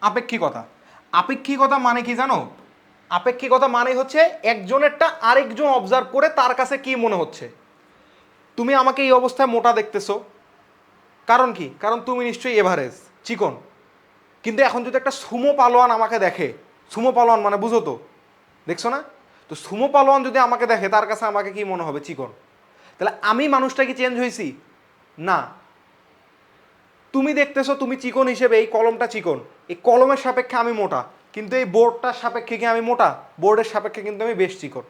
আপেক্ষিকতা। আপেক্ষিকতা মানে কি জানো? আপেক্ষিকতা মানে হচ্ছে একজনেরটা আরেকজন অবজার্ভ করে তার কাছে কি মনে হচ্ছে। তুমি আমাকে এই অবস্থায় মোটা দেখতেছো, কারণ কি? কারণ তুমি নিশ্চয়ই এভারেজ চিকন। কিন্তু এখন যদি একটা সুমো পালোয়ান আমাকে দেখে, সুমো পালোয়ান মানে বুঝো তো, দেখছো না? তো সুমো পালোয়ান যদি আমাকে দেখে, তার কাছে আমাকে কি মনে হবে? চিকন। তাহলে আমি মানুষটা কি চেঞ্জ হয়েছি? না। তুমি দেখতেছো তুমি চিকন হিসেবে, এই কলমটা চিকন, এই কলমের সাপেক্ষে আমি মোটা, কিন্তু এই বোর্ডটার সাপেক্ষে কি আমি মোটা? বোর্ডের সাপেক্ষে কিন্তু আমি বেশ চিকন।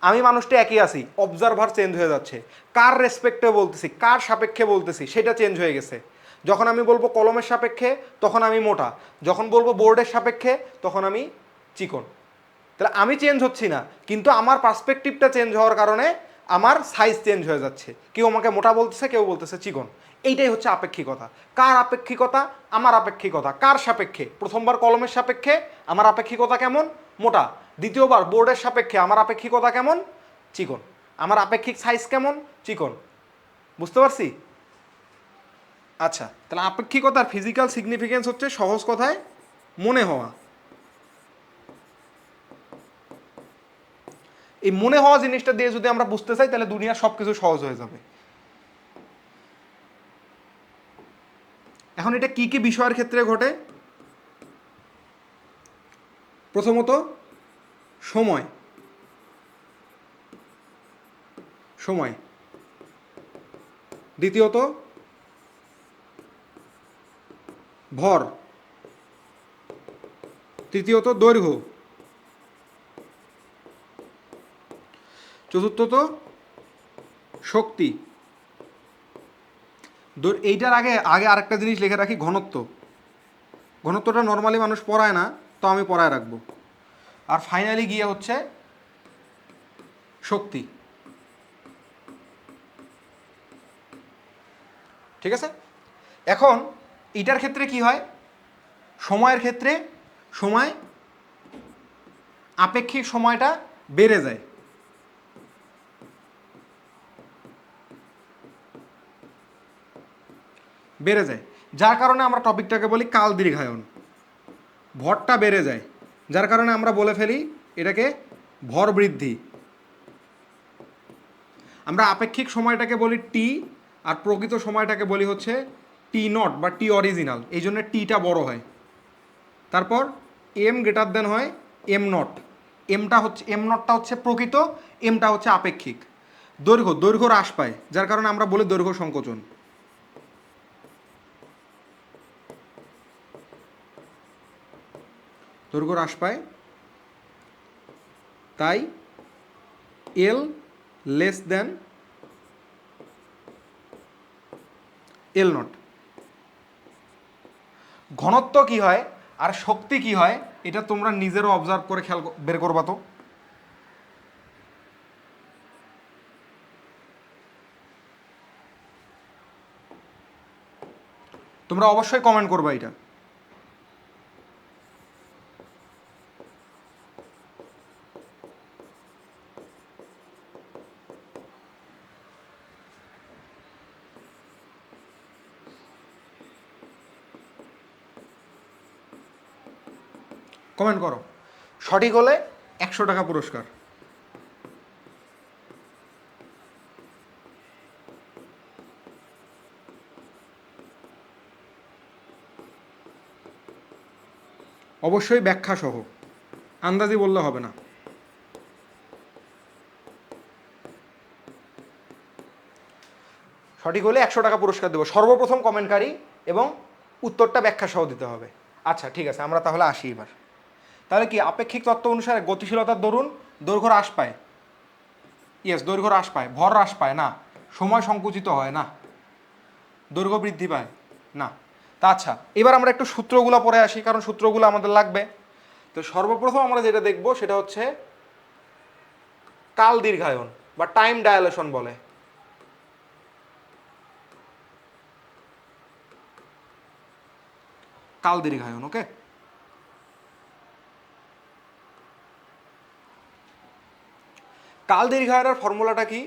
আমি মানুষটা একই আছি, অবজারভার চেঞ্জ হয়ে যাচ্ছে। কার রেসপেক্টে বলতেছি, কার সাপেক্ষে বলতেছি, সেটা চেঞ্জ হয়ে গেছে। যখন আমি বলবো কলমের সাপেক্ষে, তখন আমি মোটা। যখন বলবো বোর্ডের সাপেক্ষে, তখন আমি চিকন। তাহলে আমি চেঞ্জ হচ্ছি না, কিন্তু আমার পার্সপেক্টিভটা চেঞ্জ হওয়ার কারণে আমার সাইজ চেঞ্জ হয়ে যাচ্ছে। কেউ আমাকে মোটা বলতেছে, কেউ বলতেছে চিকন। এইটাই হচ্ছে আপেক্ষিকতা। কার আপেক্ষিকতা? আমার আপেক্ষিকতা। কার সাপেক্ষে? প্রথমবার কলমের সাপেক্ষে আমার আপেক্ষিকতা কেমন? মোটা। দ্বিতীয়বার বোর্ডের সাপেক্ষে আমার আপেক্ষিকতা কেমন? চিকন। আমার আপেক্ষিক সাইজ কেমন? চিকন। বুঝতে পারছি? আচ্ছা, তাহলে আপেক্ষিকতার ফিজিক্যাল সিগনিফিকেন্স হচ্ছে সহজ কথায় মনে হওয়া। এই মনে হওয়া জিনিসটা দিয়ে যদি আমরা বুঝতে চাই, তাহলে দুনিয়ার সব কিছু সহজ হয়ে যাবে। এখন এটা কি কি বিষয়ের ক্ষেত্রে ঘটে? প্রথমত সময়, সময়। দ্বিতীয়ত ভর। তৃতীয়ত দৈর্ঘ্য। চতুর্থত শক্তি। এইটার আগে আগে আরেকটা জিনিস লিখে রাখি, ঘনত্ব। ঘনত্বটা নর্মালি মানুষ পড়ায় না, তো আমি পড়ায় রাখবো। আর ফাইনালি গিয়ে হচ্ছে শক্তি। ঠিক আছে? এখন এটার ক্ষেত্রে কি হয়? সময়ের ক্ষেত্রে সময়, আপেক্ষিক সময়টা বেড়ে যায়। বেড়ে যায়, যার কারণে আমরা টপিকটাকে বলি কাল দীর্ঘায়ন। ভরটা বেড়ে যায়, যার কারণে আমরা বলে ফেলি এটাকে ভর বৃদ্ধি। আমরা আপেক্ষিক সময়টাকে বলি টি, আর প্রকৃত সময়টাকে বলি হচ্ছে টি নট বা টি অরিজিনাল। এই জন্য টিটা বড় হয়। তারপর এম গ্রেটার দেন হয় এম নট। এমটা হচ্ছে, এম নটটা হচ্ছে প্রকৃত, এমটা হচ্ছে আপেক্ষিক। দৈর্ঘ্য, দৈর্ঘ্য হ্রাস পায়, যার কারণে আমরা বলি দৈর্ঘ্য সংকোচন। দৈর্ঘ্য হ্রাস পায়, তাই L less than L not. ঘনত্ব কি হয় আর শক্তি কি হয়, এটা তোমরা নিজেরও অবজার্ভ করে খেয়াল বের করবা। তো তোমরা অবশ্যই কমেন্ট করবা এটা। কমেন্ট করো। সঠিক হলে 100 টাকা পুরস্কার। অবশ্যই ব্যাখ্যা সহ, আন্দাজি বললে হবে না। সঠিক হলে 100 টাকা পুরস্কার দেবো সর্বপ্রথম কমেন্টকারী, এবং উত্তরটা ব্যাখ্যা সহ দিতে হবে। আচ্ছা ঠিক আছে, আমরা তাহলে আসি এবার। তাহলে কি আপেক্ষিক তত্ত্ব অনুসারে গতিশীলতার দরুন দৈর্ঘ্য হ্রাস পায়? ইয়েস, দৈর্ঘ্য হ্রাস পায়। ভর হ্রাস পায় না। সময় সংকুচিত হয় না। দৈর্ঘ্য বৃদ্ধি পায় না। তা আচ্ছা, এবার আমরা একটু সূত্রগুলো পড়ে আসি, কারণ সূত্রগুলো আমাদের লাগবে। তো সর্বপ্রথম আমরা যেটা দেখব সেটা হচ্ছে কাল দীর্ঘায়ন বা টাইম ডায়ালেশন বলে। কাল দীর্ঘায়ন, ওকে। কাল দীর্ঘায়নের ফর্মুলাটা কি?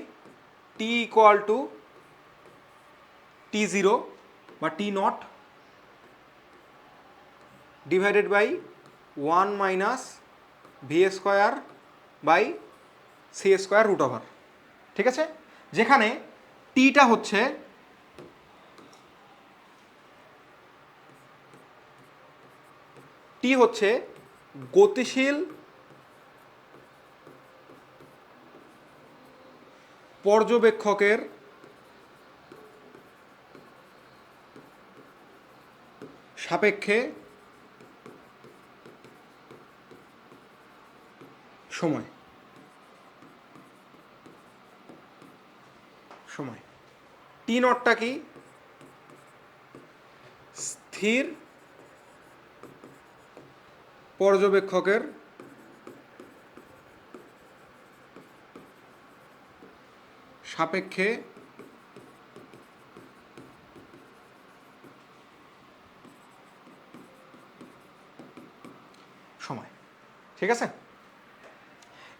T equal to T zero বা T naught divided by 1 minus V square by C square root over. ঠিক আছে, যেখানে টিটা হচ্ছে টি হচ্ছে গতিশীল পর্যবেক্ষকের সাপেক্ষে সময় সময় টি নটটা কি? স্থির পর্যবেক্ষকের সাপেক্ষে সময়। ঠিক আছে,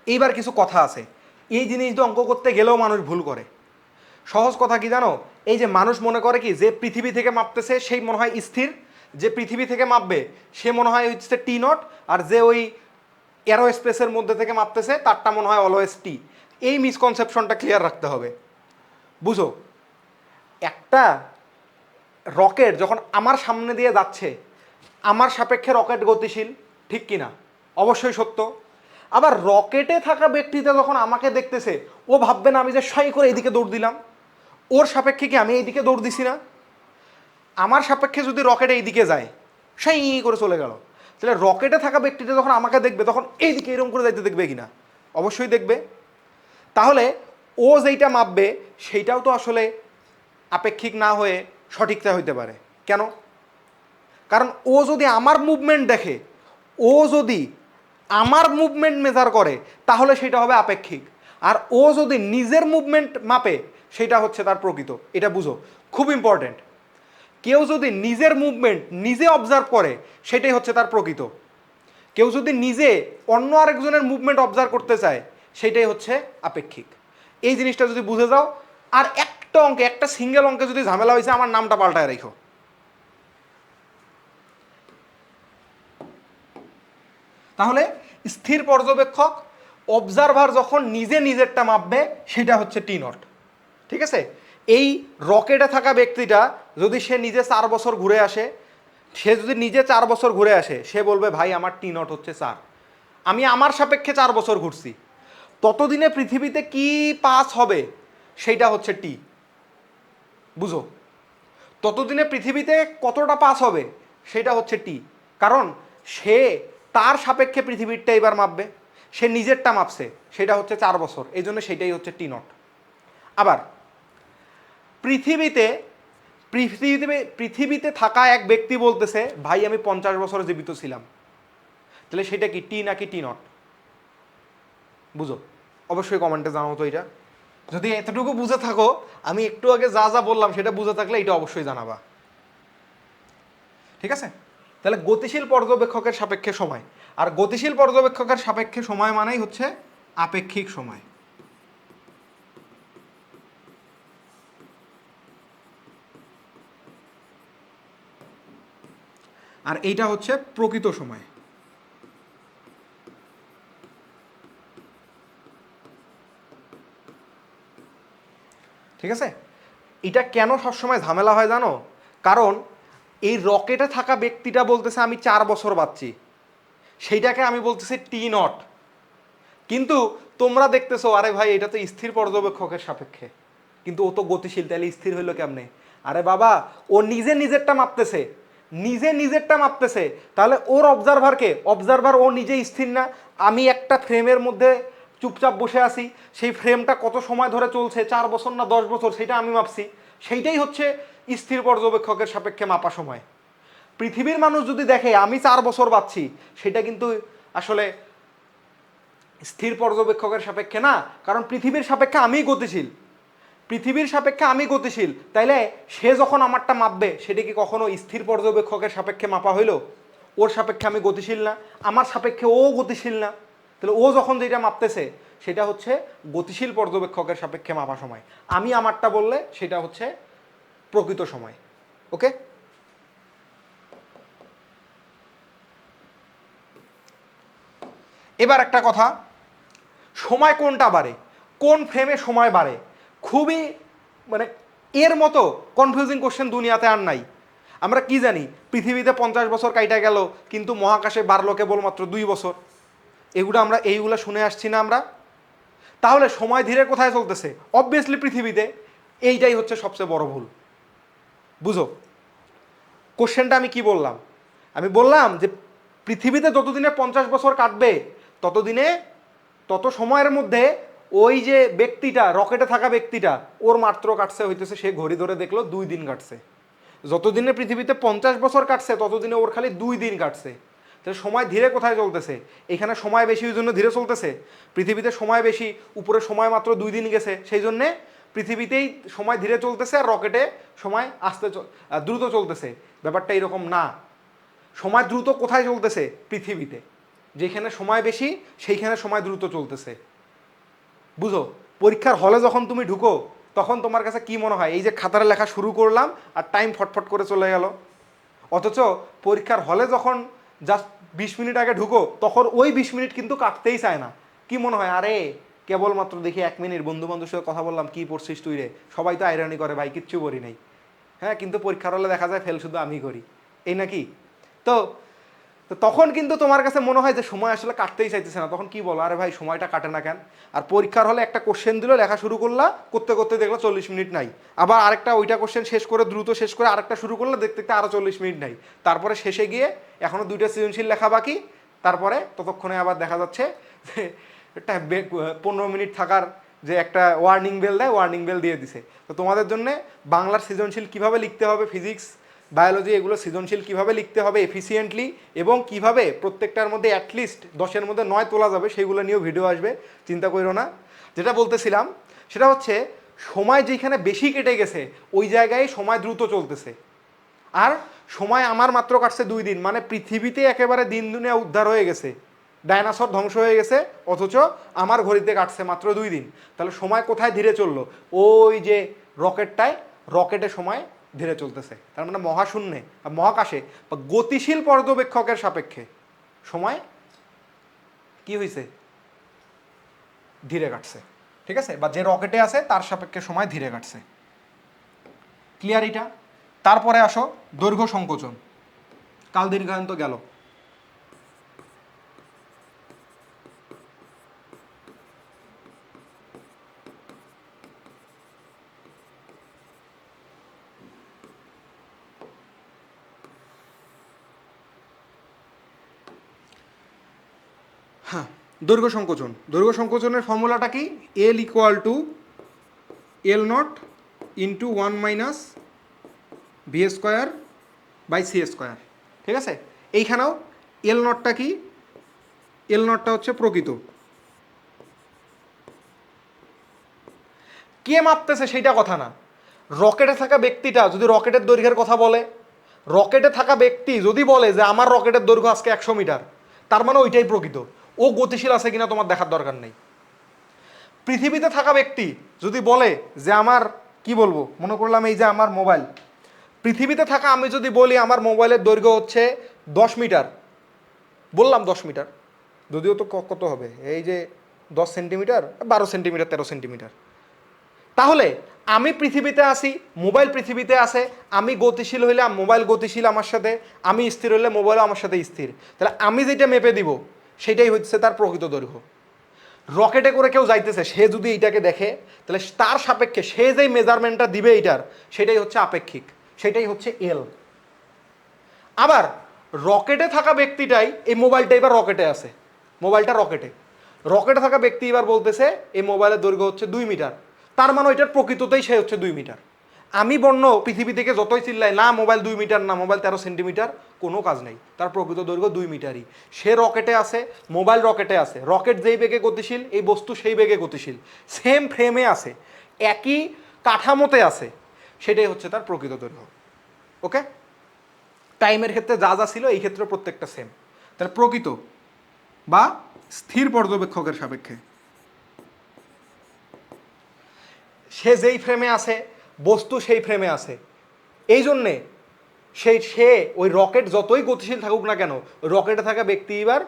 এইবার কিছু কথা আছে, এই জিনিসটা অঙ্ক করতে গেলেও মানুষ ভুল করে। সহজ কথা কি জানো, এই যে মানুষ মনে করে কি যে পৃথিবী থেকে মাপতেছে সেই মনে হয় স্থির, যে পৃথিবী থেকে মাপবে সে মনে হয় হচ্ছে টি নট, আর যে ওই এরো স্পেসের মধ্যে থেকে মাপতেছে তারটা মনে হয় অলওয়েজ টি। এই মিসকনসেপশনটা ক্লিয়ার রাখতে হবে। বুঝো, একটা রকেট যখন আমার সামনে দিয়ে যাচ্ছে, আমার সাপেক্ষে রকেট গতিশীল, ঠিক কি না? অবশ্যই সত্য। আবার রকেটে থাকা ব্যক্তিটা যখন আমাকে দেখতেছে, ও ভাববে না আমি যে সাই করে এইদিকে দৌড় দিলাম, ওর সাপেক্ষে কি আমি এইদিকে দৌড় দিছি না? আমার সাপেক্ষে যদি রকেট এইদিকে যায়, সাই করে চলে গেল, তাহলে রকেটে থাকা ব্যক্তিটা যখন আমাকে দেখবে তখন এইদিকে এরকম করে যাইতে দেখবে কিনা? অবশ্যই দেখবে। তাহলে ও যেইটা মাপবে সেইটাও তো আসলে আপেক্ষিক না হয়ে সঠিকটা হইতে পারে। কেন? কারণ ও যদি আমার মুভমেন্ট দেখে, ও যদি আমার মুভমেন্ট মেজার করে, তাহলে সেটা হবে আপেক্ষিক। আর ও যদি নিজের মুভমেন্ট মাপে, সেটা হচ্ছে তার প্রকৃত। এটা বুঝো, খুব ইম্পর্টেন্ট। কেউ যদি নিজের মুভমেন্ট নিজে অবজার্ভ করে, সেটাই হচ্ছে তার প্রকৃত। কেউ যদি নিজে অন্য আরেকজনের মুভমেন্ট অবজার্ভ করতে চায়, সেটাই হচ্ছে আপেক্ষিক। এই জিনিসটা যদি বুঝে যাও, আর একটা অঙ্কে, একটা সিঙ্গেল অঙ্কে যদি ঝামেলা হয়েছে, আমার নামটা পাল্টায় রেখো। তাহলে স্থির পর্যবেক্ষক, অবজারভার যখন নিজে নিজেরটা মাপবে, সেটা হচ্ছে টি নট। ঠিক আছে, এই রকেটে থাকা ব্যক্তিটা যদি সে নিজে 4 বছর ঘুরে আসে, সে যদি নিজে 4 বছর ঘুরে আসে, সে বলবে ভাই আমার টি নট হচ্ছে 4, আমি আমার সাপেক্ষে 4 বছর ঘুরছি, ততদিনে পৃথিবীতে কি পাস হবে সেইটা হচ্ছে টি। বুঝো, ততদিনে পৃথিবীতে কতটা পাস হবে সেটা হচ্ছে টি। কারণ সে তার সাপেক্ষে পৃথিবীরটা এবার মাপবে, সে নিজেরটা মাপছে, সেটা হচ্ছে 4 বছর, এই জন্য সেটাই হচ্ছে টি নট। আবার পৃথিবীতে পৃথিবীতে পৃথিবীতে থাকা এক ব্যক্তি বলতেছে ভাই আমি 50 বছর জীবিত ছিলাম, তাহলে সেটা কি টি নাকি টি নট? বুঝো, অবশ্যই কমেন্টে জানাও তো এটা। যদি এতটুকু বুঝে থাকো, আমি একটু আগে যা যা বললাম সেটা বুঝে থাকলে এটা অবশ্যই জানাবা। ঠিক আছে, তাহলে গতিশীল পর্যবেক্ষকের সাপেক্ষে সময়, আর গতিশীল পর্যবেক্ষকের সাপেক্ষে সময় মানেই হচ্ছে আপেক্ষিক সময়। আর এইটা হচ্ছে প্রকৃত সময়। ঠিক আছে, এটা কেন সবসময় ঝামেলা হয় জানো? কারণ এই রকেটে থাকা ব্যক্তিটা বলতেছে আমি 4 বছর বাঁচছি, সেইটাকে আমি বলতেছি টি নট। কিন্তু তোমরা দেখতেছো আরে ভাই এটা তো স্থির পর্যবেক্ষকের সাপেক্ষে, কিন্তু ও তো গতিশীল, তাহলে স্থির হইলো কেমনে? আরে বাবা, ও নিজে নিজেরটা মাপতেছে, নিজে নিজেরটা মাপতেছে, তাহলে ওর অবজারভারকে, অবজারভার ও নিজে স্থির না? আমি একটা ফ্রেমের মধ্যে চুপচাপ বসে আছি, সেই ফ্রেমটা কত সময় ধরে চলছে, 4 বছর না 10 বছর, সেটা আমি মাপছি, সেইটাই হচ্ছে স্থির পর্যবেক্ষকের সাপেক্ষে মাপা সময়। পৃথিবীর মানুষ যদি দেখে আমি 4 বছর বাঁচছি, সেটা কিন্তু আসলে স্থির পর্যবেক্ষকের সাপেক্ষে না, কারণ পৃথিবীর সাপেক্ষে আমিই গতিশীল, পৃথিবীর সাপেক্ষে আমি গতিশীল, তাইলে সে যখন আমারটা মাপবে সেটা কি কখনো স্থির পর্যবেক্ষকের সাপেক্ষে মাপা হইলো? ওর সাপেক্ষে আমি গতিশীল না, আমার সাপেক্ষে ও গতিশীল না, তাহলে ও যখন যেটা মাপতেছে সেটা হচ্ছে গতিশীল পর্যবেক্ষকের সাপেক্ষে মাপা সময়। আমি আমারটা বললে সেটা হচ্ছে প্রকৃত সময়। ওকে। এবার একটা কথা, সময় কোনটা বাড়ে, কোন ফ্রেমে সময় বাড়ে, খুবই মানে এর মতো কনফিউজিং কোশ্চেন দুনিয়াতে আর নাই। আমরা কি জানি পৃথিবীতে 50 বছর কাইটা গেল, কিন্তু মহাকাশে বাড়লো কেবলমাত্র 2 বছর। এইগুলো শুনে আসছি না আমরা? তাহলে সময় ধীরে কোথায় চলতেছে? অবভিয়াসলি পৃথিবীতে। এইটাই হচ্ছে সবচেয়ে বড় ভুল। বুঝো কোশ্চেনটা আমি কি বললাম? আমি বললাম যে পৃথিবীতে যতদিনে 50 বছর কাটবে তত সময়ের মধ্যে ওই যে ব্যক্তিটা, রকেটে থাকা ব্যক্তিটা, ওর মাত্র কাটছে হইতেছে, সে ঘড়ি ধরে দেখলো 2 দিন কাটছে। যতদিনে পৃথিবীতে 50 বছর কাটছে ততদিনে ওর খালি 2 দিন কাটছে। তাহলে সময় ধীরে কোথায় চলতেছে? এখানে সময় বেশি ওই জন্য ধীরে চলতেছে। পৃথিবীতে সময় বেশি, উপরে সময় মাত্র 2 দিন গেছে, সেই জন্যে পৃথিবীতেই সময় ধীরে চলতেছে আর রকেটে সময় দ্রুত চলতেছে। ব্যাপারটা এরকম না। সময় দ্রুত কোথায় চলতেছে? পৃথিবীতে। যেখানে সময় বেশি সেইখানে সময় দ্রুত চলতেছে। বুঝো, পরীক্ষার হলে যখন তুমি ঢুকো তখন তোমার কাছে কি মনে হয়? এই যে খাতারে লেখা শুরু করলাম আর টাইম ফটফট করে চলে গেল। অথচ পরীক্ষার হলে যখন জাস্ট 20 মিনিট আগে ঢুকো তখন ওই 20 মিনিট কিন্তু কাটতেই চায় না। কি মনে হয়? আরে কেবলমাত্র দেখি 1 মিনিট বন্ধু বান্ধবের সাথে কথা বললাম, কি পড়ছিস তুই রে? সবাই তো আইরানি করে ভাই, কিচ্ছু করি নাই। হ্যাঁ, কিন্তু পরীক্ষার হলে দেখা যায় ফেল শুধু আমি করি, এই নাকি? তো তো তখন কিন্তু তোমার কাছে মনে হয় যে সময় আসলে কাটতেই চাইতেছে না। তখন কি বলো? আরে ভাই সময়টা কাটে না কেন? আর পরীক্ষার হলে একটা কোশ্চেন দিল, লেখা শুরু করলা, করতে করতে দেখলো 40 মিনিট নাই। আবার আরেকটা ওইটা কোশ্চেন শেষ করে দ্রুত শেষ করে আরেকটা শুরু করলে, দেখতে দেখতে আরও 40 মিনিট নাই। তারপরে শেষে গিয়ে এখনও 2টা সৃজনশীল লেখা বাকি। তারপরে ততক্ষণে আবার দেখা যাচ্ছে যে একটা 15 মিনিট থাকার যে একটা ওয়ার্নিং বেল দেয়, ওয়ার্নিং বেল দিয়ে দিছে। তো তোমাদের জন্য বাংলার সৃজনশীল কিভাবে লিখতে হবে, ফিজিক্স বায়োলজি এগুলো সৃজনশীল কিভাবে লিখতে হবে এফিসিয়েন্টলি, এবং কিভাবে প্রত্যেকটার মধ্যে অ্যাটলিস্ট 10-এর মধ্যে 9 তোলা যাবে, সেইগুলো নিয়েও ভিডিও আসবে, চিন্তা করো না। যেটা বলতেছিলাম সেটা হচ্ছে সময় যেখানে বেশি কেটে গেছে ওই জায়গায় সময় দ্রুত চলতেছে। আর সময় আমার মাত্র কাটছে 2 দিন, মানে পৃথিবীতে একেবারে দিন দুনিয়া উদ্ধার হয়ে গেছে, ডায়নাসর ধ্বংস হয়ে গেছে, অথচ আমার ঘড়িতে কাটছে মাত্র 2 দিন। তাহলে সময় কোথায় ধীরে চললো? ওই যে রকেটে সময় ধীরে চলতেছে। তার মানে মহাশূন্যে, মহাকাশে বা গতিশীল পর্যবেক্ষকের সাপেক্ষে সময় কি হয়েছে? ধীরে কাটছে। ঠিক আছে? বা যে রকেটে আছে তার সাপেক্ষে সময় ধীরে কাটছে। ক্লিয়ার এটা? তারপরে আসো দৈর্ঘ্য সংকোচন। কাল দীর্ঘায়ন তো গেল। হ্যাঁ, দৈর্ঘ্য সংকোচনের ফর্মুলাটা কি? L equal to L naught into 1 minus V square by C square. ঠিক আছে? এইখানেও এল নটটা কি? এল নটটা হচ্ছে প্রকৃত। কে মাপতেছে সেইটা কথা না। রকেটে থাকা ব্যক্তিটা যদি রকেটের দৈর্ঘ্যের কথা বলে, রকেটে থাকা ব্যক্তি যদি বলে যে আমার রকেটের দৈর্ঘ্য আজকে 100 মিটার, তার মানে ওইটাই প্রকৃত। ও গতিশীল আছে কিনা তোমার দেখার দরকার নেই। পৃথিবীতে থাকা ব্যক্তি যদি বলে যে আমার, কি বলবো, মনে করলাম এই যে আমার মোবাইল, পৃথিবীতে থাকা আমি যদি বলি আমার মোবাইলের দৈর্ঘ্য হচ্ছে 10 মিটার, বললাম 10 মিটার, যদিও তো কত হবে, এই যে 10 সেন্টিমিটার, 12 সেন্টিমিটার, 13 সেন্টিমিটার। তাহলে আমি পৃথিবীতে আসি, মোবাইল পৃথিবীতে আছে, আমি গতিশীল হইলে মোবাইল গতিশীল আমার সাথে, আমি স্থির হইলে মোবাইলও আমার সাথে স্থির। তাহলে আমি যেটা মেপে দিব সেটাই হচ্ছে তার প্রকৃত দৈর্ঘ্য। রকেটে করে কেউ যাইতেছে, সে যদি এইটাকে দেখে তাহলে তার সাপেক্ষে সে যেই মেজারমেন্টটা দিবে এইটার, সেটাই হচ্ছে আপেক্ষিক, সেটাই হচ্ছে এল। আবার রকেটে থাকা ব্যক্তিটাই, এই মোবাইলটা এবার রকেটে আছে, মোবাইলটা রকেটে থাকা ব্যক্তি এবার বলতেছে এই মোবাইলের দৈর্ঘ্য হচ্ছে 2 মিটার, তার মানে ওইটার প্রকৃততেই সে হচ্ছে 2 মিটার। আমি বন্য পৃথিবী থেকে যতই চিল্লাই না মোবাইল 2 মিটার, না মোবাইল 13 সেন্টিমিটার, কোনো কাজ নেই, তার প্রকৃত দৈর্ঘ্য 2 মিটারই। সে রকেটে আছে, মোবাইল রকেটে আছে, রকেট যেই বেগে গতিশীল এই বস্তু সেই বেগে গতিশীল, সেম ফ্রেমে আছে, একই কাঠামোতে আছে, সেটাই হচ্ছে তার প্রকৃত দৈর্ঘ্য। ওকে? টাইমের ক্ষেত্রে যা যা ছিল এই ক্ষেত্রে প্রত্যেকটা সেম। তাহলে প্রকৃত বা স্থির পর্যবেক্ষকের সাপেক্ষে সে যেই ফ্রেমে আছে, বস্তু সেই ফ্রেমে আছে, এই জন্যে সে ওই রকেট যতই গতিশীল থাকুক না কেন, রকেটে থাকা ব্যক্তি এবার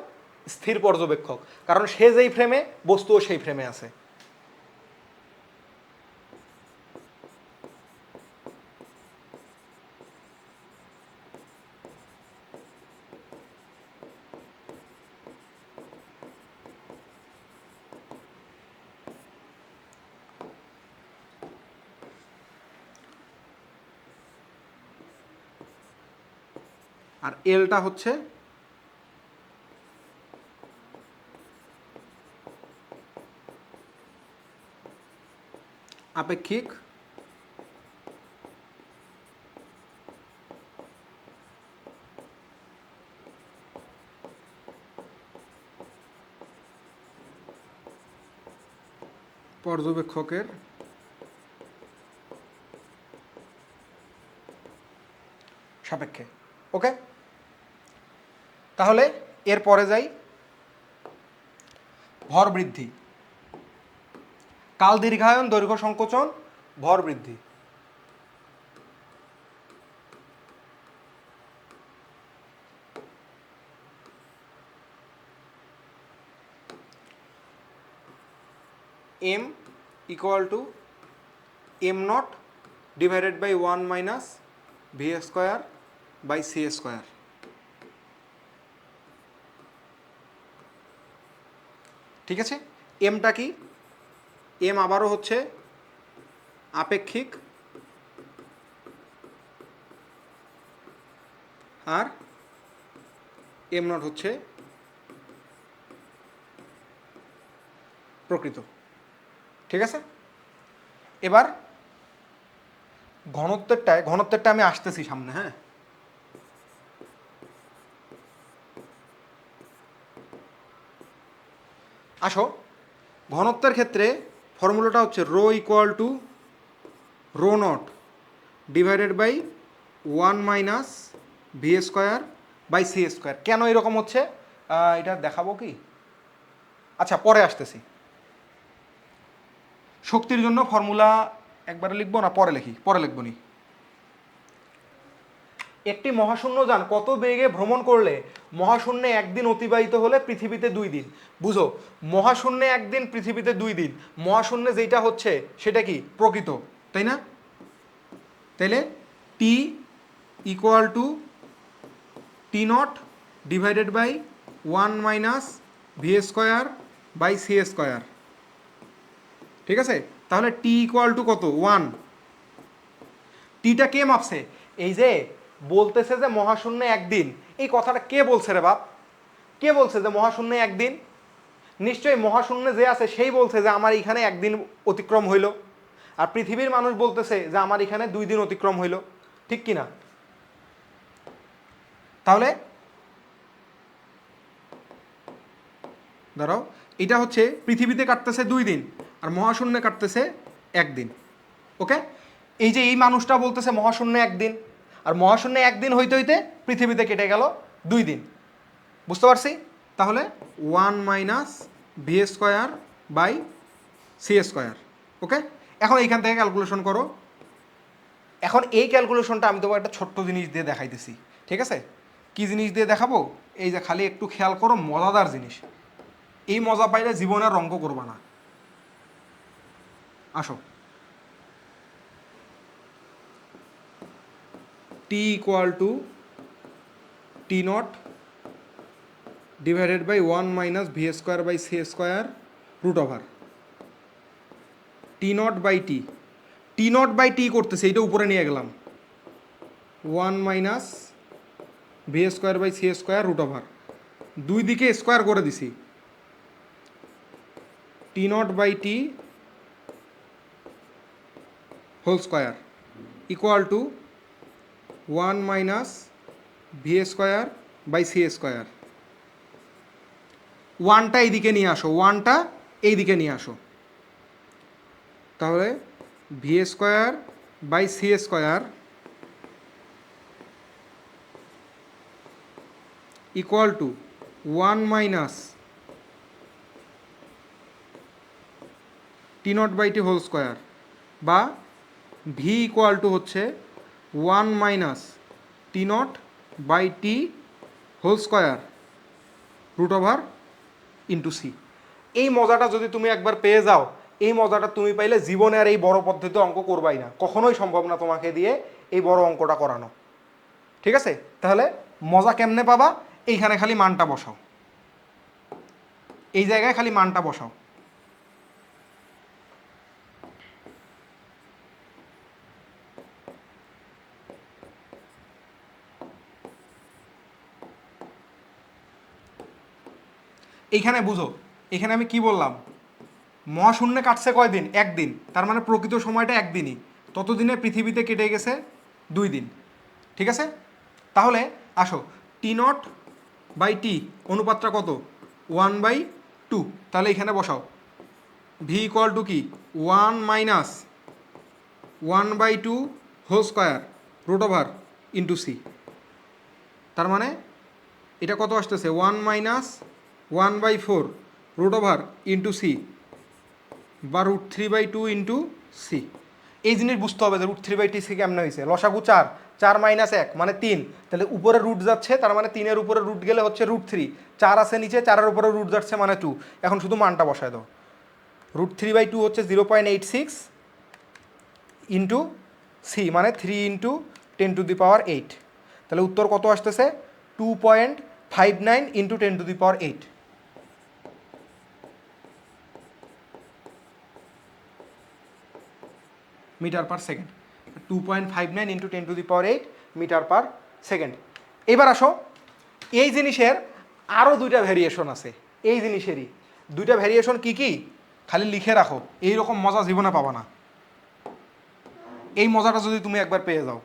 স্থির পর্যবেক্ষক, কারণ সে যেই ফ্রেমে বস্তুও সেই ফ্রেমে আছে। আর এলটা হচ্ছে আপেক্ষিক পর্যবেক্ষকের সাপেক্ষে। ওকে, তাহলে এরপরে যাই ভর বৃদ্ধি। কাল দীর্ঘায়ন, দৈর্ঘ্য সংকোচন, ভর বৃদ্ধি। M equal to am not divided by 1 minus V square by C square. ঠিক আছে, এমটা কি? এম আবারও হচ্ছে আপেক্ষিক, আর এম নট হচ্ছে প্রকৃত। ঠিক আছে, এবার ঘনত্বেরটা আমি আসতেছি সামনে। হ্যাঁ, আসো, ঘনত্বের ক্ষেত্রে ফর্মুলাটা হচ্ছে rho equal to rho not divided by 1 minus V square by C square. কেন এরকম হচ্ছে এটা দেখাবো কি? আচ্ছা, পরে আসতেছি। শক্তির জন্য ফর্মুলা একবারে লিখবো না পরে লিখি? পরে লিখবো নি। একটি মহাশূন্যযান কত বেগে ভ্রমণ করলে মহাশূন্যে একদিন অতিবাহিত হলে পৃথিবীতে 2 দিন? বুঝো, মহাশূন্যে একদিন, পৃথিবীতে 2 দিন। মহাশূন্যে যেটা হচ্ছে সেটা কি? প্রকৃত, তাই না? তাইলে T equal to T naught divided by 1 minus V square by C square. ঠিক আছে, তাহলে টি ইকুয়াল টু কত? 1। টিটা কে মাপছে? এই যে বলতেছে যে মহাশূন্যে একদিন, এই কথাটা কে বলছে রে বাপ? কে বলছে যে মহাশূন্যে একদিন? নিশ্চয়ই মহাশূন্যে যে আছে সেই বলছে যে আমার এখানে একদিন অতিক্রম হইল, আর পৃথিবীর মানুষ বলতেছে যে আমার এখানে 2 দিন অতিক্রম হইল। ঠিক কি না? তাহলে ধরো এটা হচ্ছে পৃথিবীতে কাটতেছে 2 দিন আর মহাশূন্যে কাটতেছে 1 দিন। ওকে, এই যে এই মানুষটা বলতেছে মহাশূন্যে একদিন, আর মহাশূন্যে একদিন হইতে হইতে পৃথিবীতে কেটে গেল 2 দিন। বুঝতে পারছি? তাহলে 1 minus V square by C square. Okay, এখন এইখান থেকে ক্যালকুলেশন করো। এখন এই ক্যালকুলেশনটা আমি তোমাকে একটা ছোট্ট জিনিস দিয়ে দেখাইতেছি। ঠিক আছে, কি জিনিস দিয়ে দেখাবো? এই যে খালি একটু খেয়াল করো, মজাদার জিনিস। এই মজা পাইলে জীবনের অঙ্ক করবা না। আসো, T equal to T naught divided by 1 minus V square by C square root over T not by T. T not by T করতেছে, এইটা উপরে নিয়ে গেলাম 1 minus V square by C square root over, দুই দিকে square করে দিছি। T not by T whole square equal to 1 minus V square by C square. ওয়ানটা এইদিকে নিয়ে আসো, ওয়ানটা এইদিকে নিয়ে আসো। তাহলে v square by C square equal to 1 minus t not by T whole square, বা ভি ইকুয়াল টু হচ্ছে 1 minus t not by T whole square root over into c. এই মজাটা যদি তুমি একবার পেয়ে যাও, এই মজাটা তুমি পাইলে জীবনে আর এই বড় পদ্ধতিতে অঙ্ক করবাই না, কখনোই সম্ভব না তোমাকে দিয়ে এই বড় অঙ্কটা করানো। ঠিক আছে, তাহলে মজা কেমনে পাবা? এইখানে খালি মানটা বসাও, এই জায়গায় খালি মানটা বসাও। এইখানে বুঝো, এখানে আমি কি বললাম, মহাশূন্যে কাটছে কয়দিন? একদিন, তার মানে প্রকৃত সময়টা একদিনই, ততদিনে পৃথিবীতে কেটে গেছে 2 দিন। ঠিক আছে, তাহলে আসো টি নট বাই টি অনুপাতটা কত? 1/2। তাহলে এখানে বসাও ভি ইকুয়াল টু কি 1 - 1/2 whole square root over into c. তার মানে এটা কত আসতেছে? 1 - 1/4 রুট ওভার ইন্টু সি বা √3/2 ইন্টু সি। এই জিনিস বুঝতে হবে যে √3/2 কেমনে হয়েছে। লসাগু 4, 4 - 1 মানে 3, তাহলে উপরে রুট যাচ্ছে, তার মানে 3-এর উপরে রুট গেলে হচ্ছে √3, 4 আছে নিচে, 4-এর উপরে রুট যাচ্ছে মানে 2। এখন শুধু মানটা বসায় দাও, √3/2 হচ্ছে 0.86 ইন্টু সি মানে 3 ইন্টু 10⁸। তাহলে উত্তর কত আসতেছে? 2.59 into 10⁸। Metre per second. 2.59 into 10⁸ metre per second. এবার আসো, এই জিনিসের আরও 2টা ভ্যারিয়েশন আছে। এই জিনিসেরই 2টা ভ্যারিয়েশন কি কি খালি লিখে রাখো, এইরকম মজা জীবনে পাবা না। এই মজাটা যদি তুমি একবার পেয়ে যাও,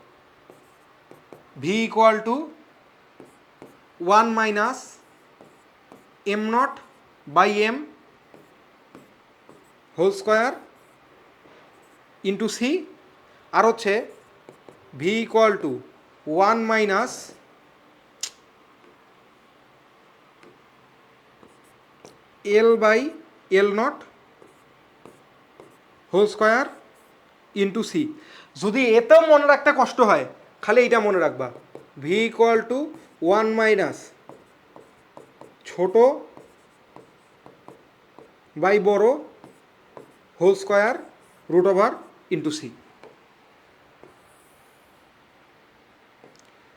V equal to 1 - m0/m whole square into C, আর হচ্ছে V equal to 1 - L/L0 whole square into C. যদি এতেও মনে রাখতে কষ্ট হয়, খালি এইটা মনে রাখবা, ভি ইকুয়াল টু 1 - ছোট বাই বড় whole square root over into c.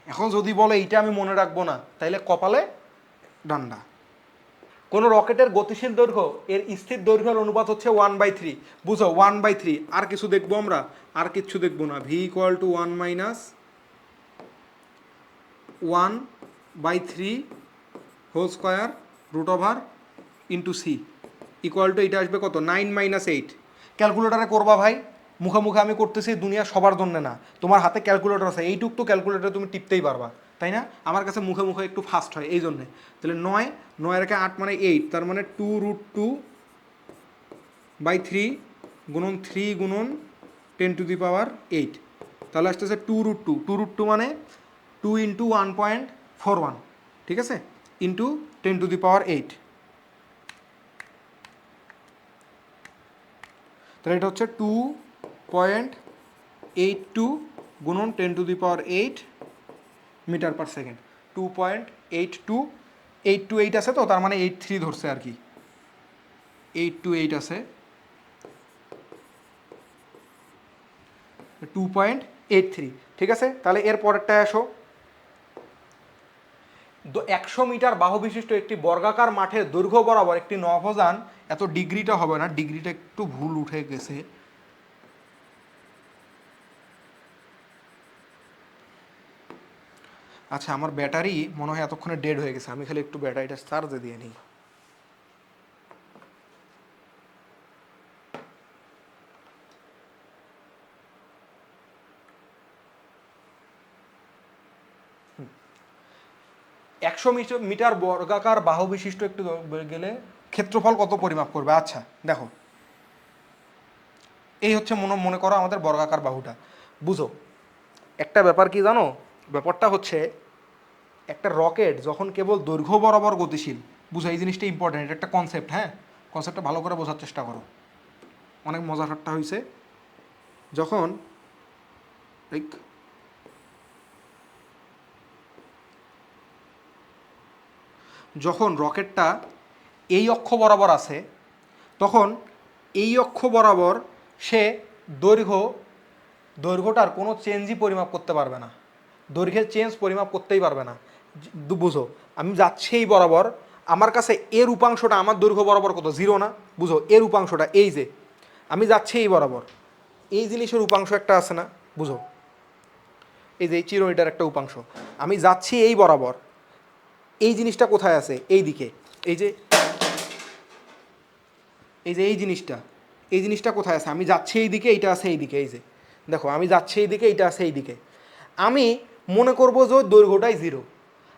এখন যদি বলে এইটা আমি মনে রাখবো না, তাইলে কপালে ডান্ডা। কোনো রকেটের গতিশীল দৈর্ঘ্য এর স্থির দৈর্ঘ্যের অনুপাত হচ্ছে 1/3। বুঝো 1/3, আর কিছু দেখবো আমরা? আর কিচ্ছু দেখবো না। V equal to 1 - 1/3 whole square root over into C equal to, এটা আসবে কত? 9 - 8। ক্যালকুলেটারে করবা ভাই, মুখে মুখে আমি করতেছি, দুনিয়া সবার জন্য না। তোমার হাতে ক্যালকুলেটর আছে, এইটুক তো ক্যালকুলেটরে তুমি টিপতেই পারবা, তাই না? আমার কাছে মুখে মুখে একটু ফাস্ট হয় এই জন্যে। তাহলে 9 রেখে 8 মানে 8, তার মানে 2√2/3 গুণন 3 গুণন 10⁸। তাহলে আসতেছে 2√2, 2√2 মানে 2 ইন্টু 1.41, ঠিক আছে, ইন্টু 10⁸। তাহলে এটা হচ্ছে 2.82 গুণন 10⁸ মিটার পার সেকেন্ড। 2.82, 8 আছে তো, তার মানে 83 ধরছে আর কি, 8 আছে, 2.83। ঠিক আছে, তাহলে এর পরেরটায় আসো। 100 মিটার বাহু বিশিষ্ট একটি বর্গাকার মাঠের দৈর্ঘ্য বরাবর একটি নভোযান, এত ডিগ্রিটা হবে না, ডিগ্রিটা একটু ভুল উঠে গেছে। আচ্ছা, আমার ব্যাটারি মনে হয় এতক্ষণে ডেড হয়ে গেছে, আমি খালি একটু ব্যাটারিটা চার্জে দিয়ে নিই। একশো মিটার বর্গাকার বাহু বিশিষ্ট একটু গেলে ক্ষেত্রফল কত পরিমাপ করবে? আচ্ছা দেখো, এই হচ্ছে মনে করো আমাদের বর্গাকার বাহুটা। বুঝো একটা ব্যাপার কি জানো, ব্যাপারটা হচ্ছে একটা রকেট যখন কেবল দৈর্ঘ্য বরাবর গতিশীল, বুঝো এই জিনিসটা ইম্পর্টেন্ট, এটা একটা কনসেপ্ট, হ্যাঁ, কনসেপ্টটা ভালো করে বোঝার চেষ্টা করো। অনেক মজার ঠাট্টা হয়েছে। যখন যখন রকেটটা এই অক্ষ বরাবর আছে, তখন এই অক্ষ বরাবর সে দৈর্ঘ্যটার কোনো চেঞ্জই পরিমাপ করতে পারবে না, দৈর্ঘ্যের চেঞ্জ পরিমাপ করতেই পারবে না। বুঝো, আমি যাচ্ছি এই বরাবর, আমার কাছে এর উপাংশটা আমার দৈর্ঘ্য বরাবর কত, 0 না? বুঝো, এর উপাংশটা এই যে আমি যাচ্ছি এই বরাবর, এই জিনিসের উপাংশ একটা আছে না? বুঝো, এই যে এই চিরুনিটার একটা উপাংশ, আমি যাচ্ছি এই বরাবর, এই জিনিসটা কোথায় আছে? এই দিকে। এই যে এই জিনিসটা কোথায় আছে? আমি যাচ্ছি এই দিকে, এইটা আছে এই দিকে। এই যে দেখো, আমি যাচ্ছি এই দিকে, এইটা আছে এই দিকে। আমি মনে করবো যে ওর দৈর্ঘ্যটাই 0,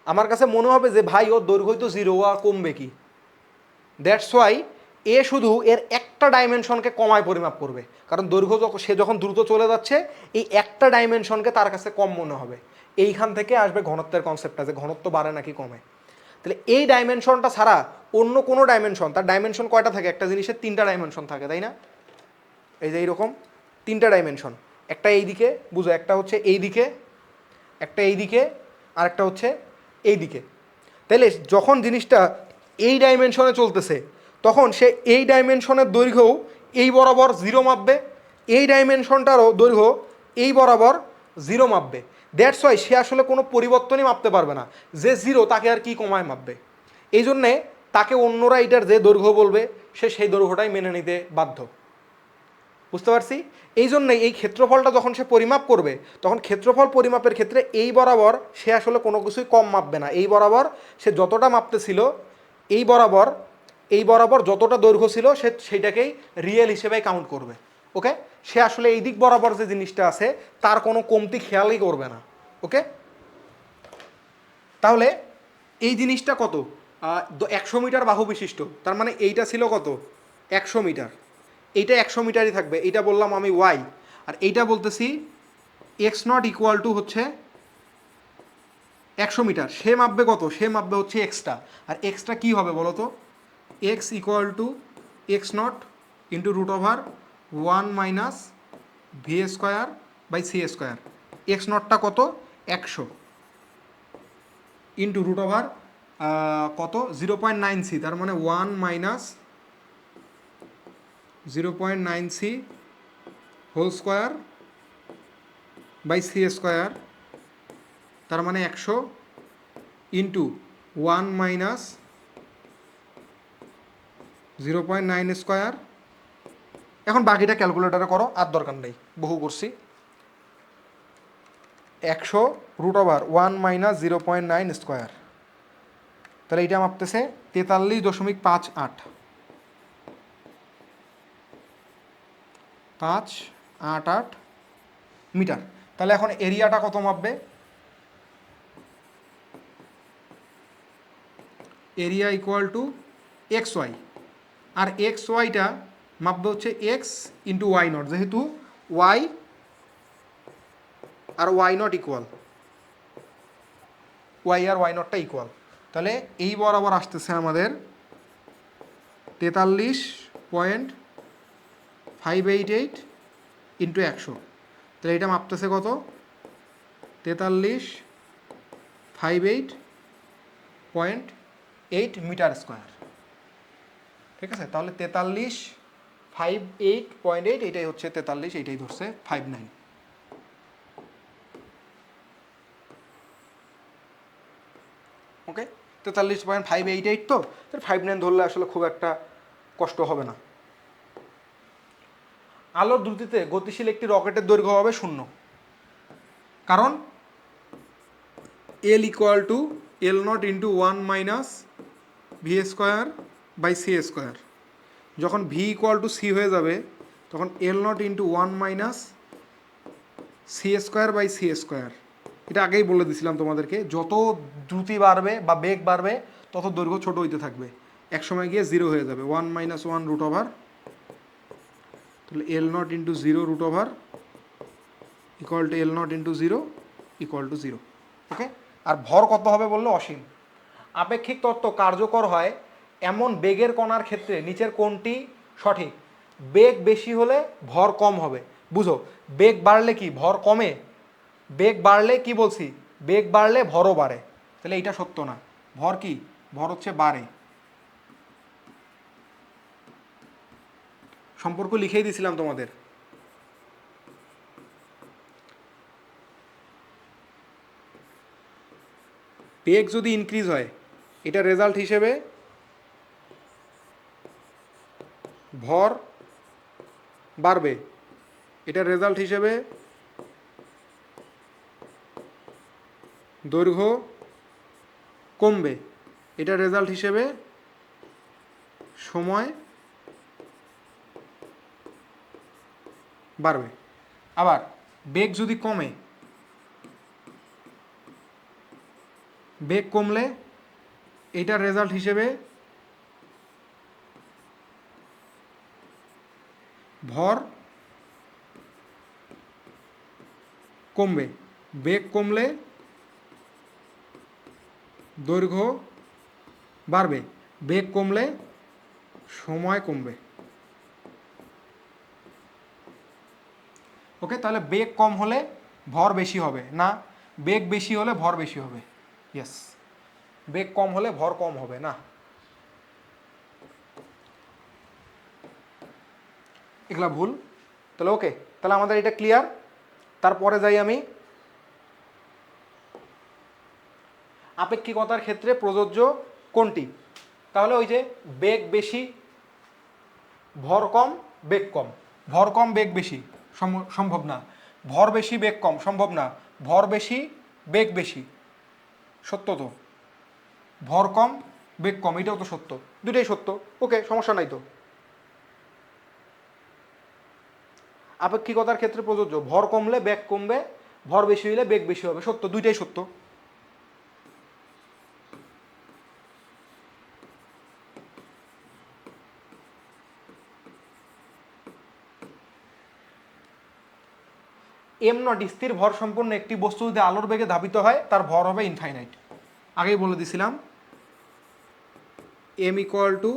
আমার কাছে মনে হবে যে ভাই ওর দৈর্ঘ্যই তো 0, আর কমবে কি? দ্যাটস ওয়াই এ শুধু এর একটা ডাইমেনশনকে কমায় পরিমাপ করবে, কারণ দৈর্ঘ্য সে যখন দ্রুত চলে যাচ্ছে, এই একটা ডাইমেনশনকে তার কাছে কম মনে হবে। এইখান থেকে আসবে ঘনত্বের কনসেপ্টটা, যে ঘনত্ব বাড়ে নাকি কমে। তাহলে এই ডাইমেনশনটা ছাড়া অন্য কোনো ডাইমেনশন, তার ডাইমেনশন কয়টা থাকে? একটা জিনিসের 3টা ডাইমেনশন থাকে, তাই না? এই যে এইরকম 3টা ডাইমেনশন, একটা এই দিকে, বুঝো, একটা হচ্ছে এই দিকে, একটা এই দিকে, আর একটা হচ্ছে এই দিকে। তাইলে যখন জিনিসটা এই ডাইমেনশনে চলতেছে, তখন সে এই ডাইমেনশনের দৈর্ঘ্যও এই বরাবর 0 মাপবে, এই ডাইমেনশনটারও দৈর্ঘ্য এই বরাবর 0 মাপবে। দ্যাটস ওয়াই সে আসলে কোনো পরিবর্তনই মাপতে পারবে না, যে 0 তাকে আর কি কমায় মাপবে। এই জন্যে তাকে অন্যরা এটার যে দৈর্ঘ্য বলবে, সে সেই দৈর্ঘ্যটাই মেনে নিতে বাধ্য। বুঝতে পারছি? এই জন্যই এই ক্ষেত্রফলটা যখন সে পরিমাপ করবে, তখন ক্ষেত্রফল পরিমাপের ক্ষেত্রে এই বরাবর সে আসলে কোনো কিছুই কম মাপবে না। এই বরাবর সে যতটা মাপতেছিল, এই বরাবর যতটা দৈর্ঘ্য ছিল, সে সেইটাকেই রিয়েল হিসেবে কাউন্ট করবে। ওকে, সে আসলে এই দিক বরাবর যে জিনিসটা আছে তার কোনো কমতি খেয়ালই করবে না। ওকে, তাহলে এই জিনিসটা কত? 100 মিটার বাহু বিশিষ্ট, তার মানে এইটা ছিল কত? 100 মিটার। এইটা 100 মিটারই থাকবে, এইটা বললাম আমি ওয়াই, আর এইটা বলতেছি এক্স নট ইকুয়াল টু হচ্ছে 100 মিটার। সে মাপবে কত? সে মাপবে হচ্ছে এক্সটা। আর এক্সটা কী হবে বলো তো? X equal to x not into root over 1 minus V square by C square. X নটটা কত? 100 ইন্টু রুট ওভার কত? 0.9c, তার মানে 1 minus 0.9c whole square by C square, তার মানে 100 ইন্টু 1 মাইনাস 0.9 স্কোয়ার। এখন বাকিটা ক্যালকুলেটারে করো, আর দরকার নেই, বহু করছি। 100 রুট ওভার 1 মাইনাস 0.9 স্কোয়ার, তাহলে এইটা মাপতেছে 43.58 588 মিটার। তাহলে এখন এরিয়াটা কত মাপবে? Area equal to X Y, আর এক্স ওয়াইটা মাপবে হচ্ছে এক্স ইন্টু ওয়াই নট, যেহেতু ওয়াই আর ওয়াই নট ইকুয়াল, ওয়াই আর ওয়াই নটটা ইকুয়াল। তাহলে এই বরাবর আসতেছে আমাদের 43.588 ইন্টু 100, তাহলে এটা মাপতেছে কত? 4358.8 মিটার স্কোয়ার। ঠিক আছে, তাহলে 4358.8, এটাই হচ্ছে 43, এইটাই ধরছে 59। ওকে, 43.588 তো 59 ধরলে আসলে খুব একটা কষ্ট হবে না। আলোর দ্রুতিতে গতিশীল একটি রকেটের দৈর্ঘ্য হবে 0, কারণ L equal to L naught into 1 minus V square by C square. যখন ভি ইকুয়াল টু সি হয়ে যাবে, তখন L naught into 1 minus C square by C square. এটা আগেই বলে দিছিলাম তোমাদেরকে, যত দ্রুতি বাড়বে বা বেগ বাড়বে তত দৈর্ঘ্য ছোট হইতে থাকবে, এক সময় গিয়ে 0 হয়ে যাবে। 1 মাইনাস 1 রুট ওভার, তাহলে L naught into 0 root over equal to L naught into 0 equal to 0। ওকে, আর ভর কত হবে বললো? অসীম। আপেক্ষিক তত্ত্ব কার্যকর হয় এমন বেগের কণার ক্ষেত্রে নিচের কোনটি সঠিক? বেগ বেশি হলে ভর কম হবে। বুঝো, বেগ বাড়লে কি ভর কমে? বেগ বাড়লে কি বলছি? বেগ বাড়লে ভরও বাড়ে, তাহলে এইটা সত্য না। ভর কি? ভর হচ্ছে বাড়ে। সম্পর্ক লিখেই দিছিলাম তোমাদের। বেগ যদি ইনক্রিজ হয় এটা রেজাল্ট হিসেবে ভর বাড়বে, এটা রেজাল্ট হিসেবে দৈর্ঘ্য কমবে, এটা রেজাল্ট হিসেবে সময় বাড়বে। আবার বেগ যদি কমে, বেগ কমলে এইটার রেজাল্ট হিসেবে ভর কমবে, বেগ কমলে দৈর্ঘ্য বাড়বে, বেগ কমলে সময় কমবে। ওকে, তাহলে বেগ কম হলে ভর বেশি হবে না, বেগ বেশি হলে ভর বেশি হবে। ইয়েস, বেগ কম হলে ভর কম হবে না, এগুলা ভুল। তাহলে ওকে, তাহলে আমাদের এটা ক্লিয়ার। তারপরে যাই আমি আপেক্ষিকতার ক্ষেত্রে প্রযোজ্য কোনটি। তাহলে ওই যে বেগ বেশি ভর কম, বেগ কম, ভর কম বেগ বেশি সম্ভব না, ভর বেশি বেগ কম সম্ভব না, ভর বেশি বেগ বেশি সত্য তো, ভর কম বেগ কম এটাও তো সত্য, দুটোই সত্য। ওকে, সমস্যা নাই তো। আপেক্ষিকতার ক্ষেত্রে প্রযোজ্য, ভর কমলে বেগ কমবে, ভর বেশি হলে বেগ বেশি হবে, সত্য, দুইটাই সত্য। এম নট স্থির ভর সম্পন্ন একটি বস্তু যদি আলোর বেগে ধাবিত হয় তার ভর হবে ইনফাইনাইট। আগেই বলে দিছিলাম m equal to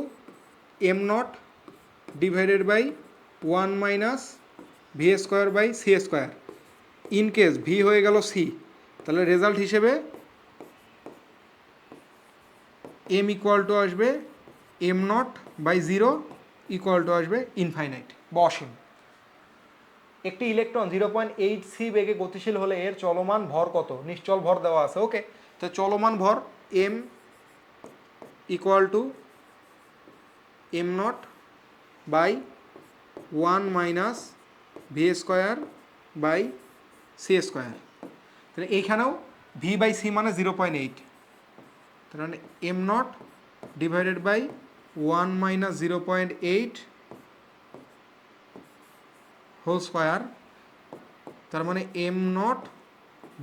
am not divided by 1 minus V square by C square. In case v হয়ে গেল সি, তাহলে রেজাল্ট হিসেবে এম ইকুয়াল টু আসবে m not by 0 equal to আসবে ইনফাইনাইট বা অসীম। একটি ইলেকট্রন 0.8 বেগে গতিশীল হলে এর চলমান ভর কত? নিশ্চল ভর দেওয়া আছে। ওকে, তো চলমান ভর m equal to am not by 1 minus V square by C square. তাহলে এইখানেও ভি বাই সি মানে 0.8, তার মানে am not divided by 1 minus 0.8 whole square, তার মানে এম নট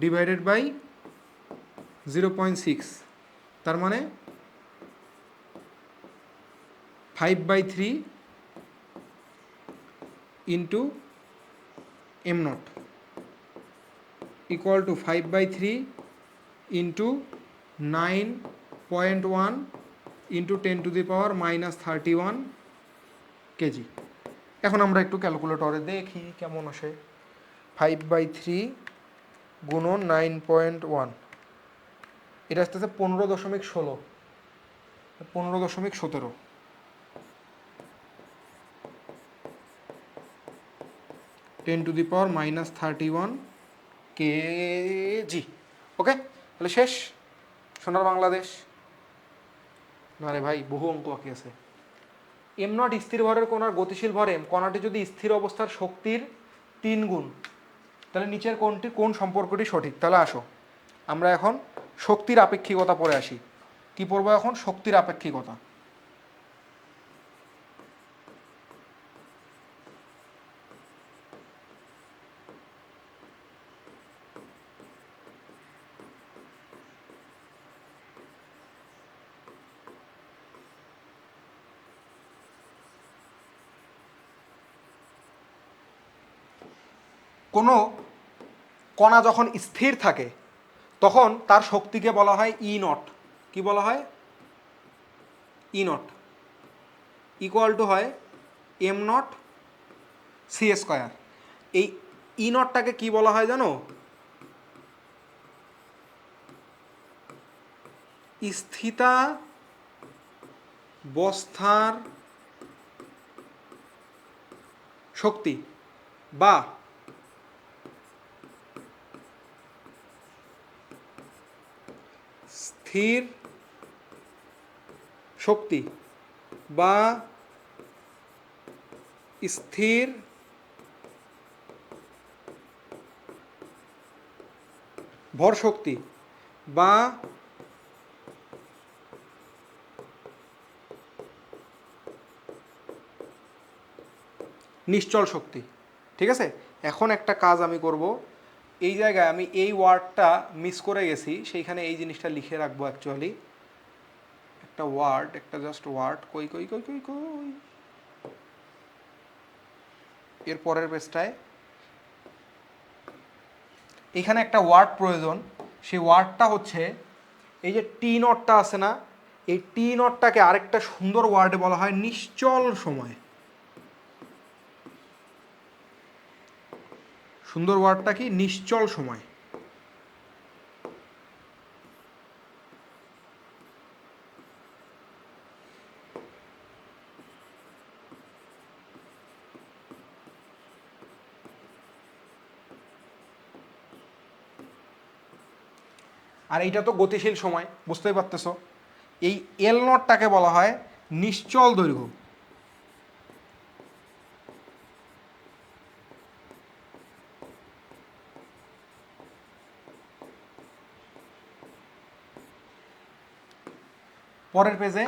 ডিভাইডেড বাই 0.6, তার মানে 5/3 into M naught equal two 5/3 into 9.1 into 10⁻³ KG. এখন আমরা একটু ক্যালকুলেটরে দেখি কেমন আসে। 5/3 গুণন 9.1, এটা আসতেছে 15.16, 15.17 10⁻³ কেজি। ওকে, তাহলে শেষ সোনার বাংলাদেশ। না রে ভাই, বহু অঙ্ক বাকি আছে। এম নট স্থির ভরের কণার গতিশীল ভর এম, কণাটি যদি স্থির অবস্থার শক্তির 3 গুণ, তাহলে নিচের কোন সম্পর্কটি সঠিক? তাহলে আসো আমরা এখন শক্তির আপেক্ষিকতা পড়ে আসি। কি পড়বো এখন? শক্তির আপেক্ষিকতা। কোনো কণা যখন স্থির থাকে তখন তার শক্তিকে বলা হয় ই নট। কি বলা হয়? ই নট ইকুয়াল টু হয় এম নট সি স্কোয়ার। এই ই নটটাকে কি বলা হয় জানো? স্থিতাবস্থার শক্তি বা স্থির শক্তি বা স্থির ভর শক্তি বা নিশ্চল শক্তি। ঠিক আছে, এখন একটা কাজ আমি করব, এই জায়গায় আমি এই ওয়ার্ডটা মিস করে গেছি, সেইখানে এই জিনিসটা লিখে রাখবো। অ্যাকচুয়ালি একটা ওয়ার্ড, একটা জাস্ট ওয়ার্ড, কই কই কই কই কই, এর পরের পেজটায় এখানে একটা ওয়ার্ড প্রয়োজন। সেই ওয়ার্ডটা হচ্ছে এই যে টি নটটা আছে না, এই টি নটটাকে আরেকটা সুন্দর ওয়ার্ডে বলা হয় নিশ্চল সময়। সুন্দর ওয়ার্ডটা কি? নিশ্চল সময়। আর এইটা তো গতিশীল সময়, বুঝতেই পারতেছ। এই এল নটটাকে বলা হয় নিশ্চল দৈর্ঘ্য। পরের পেজে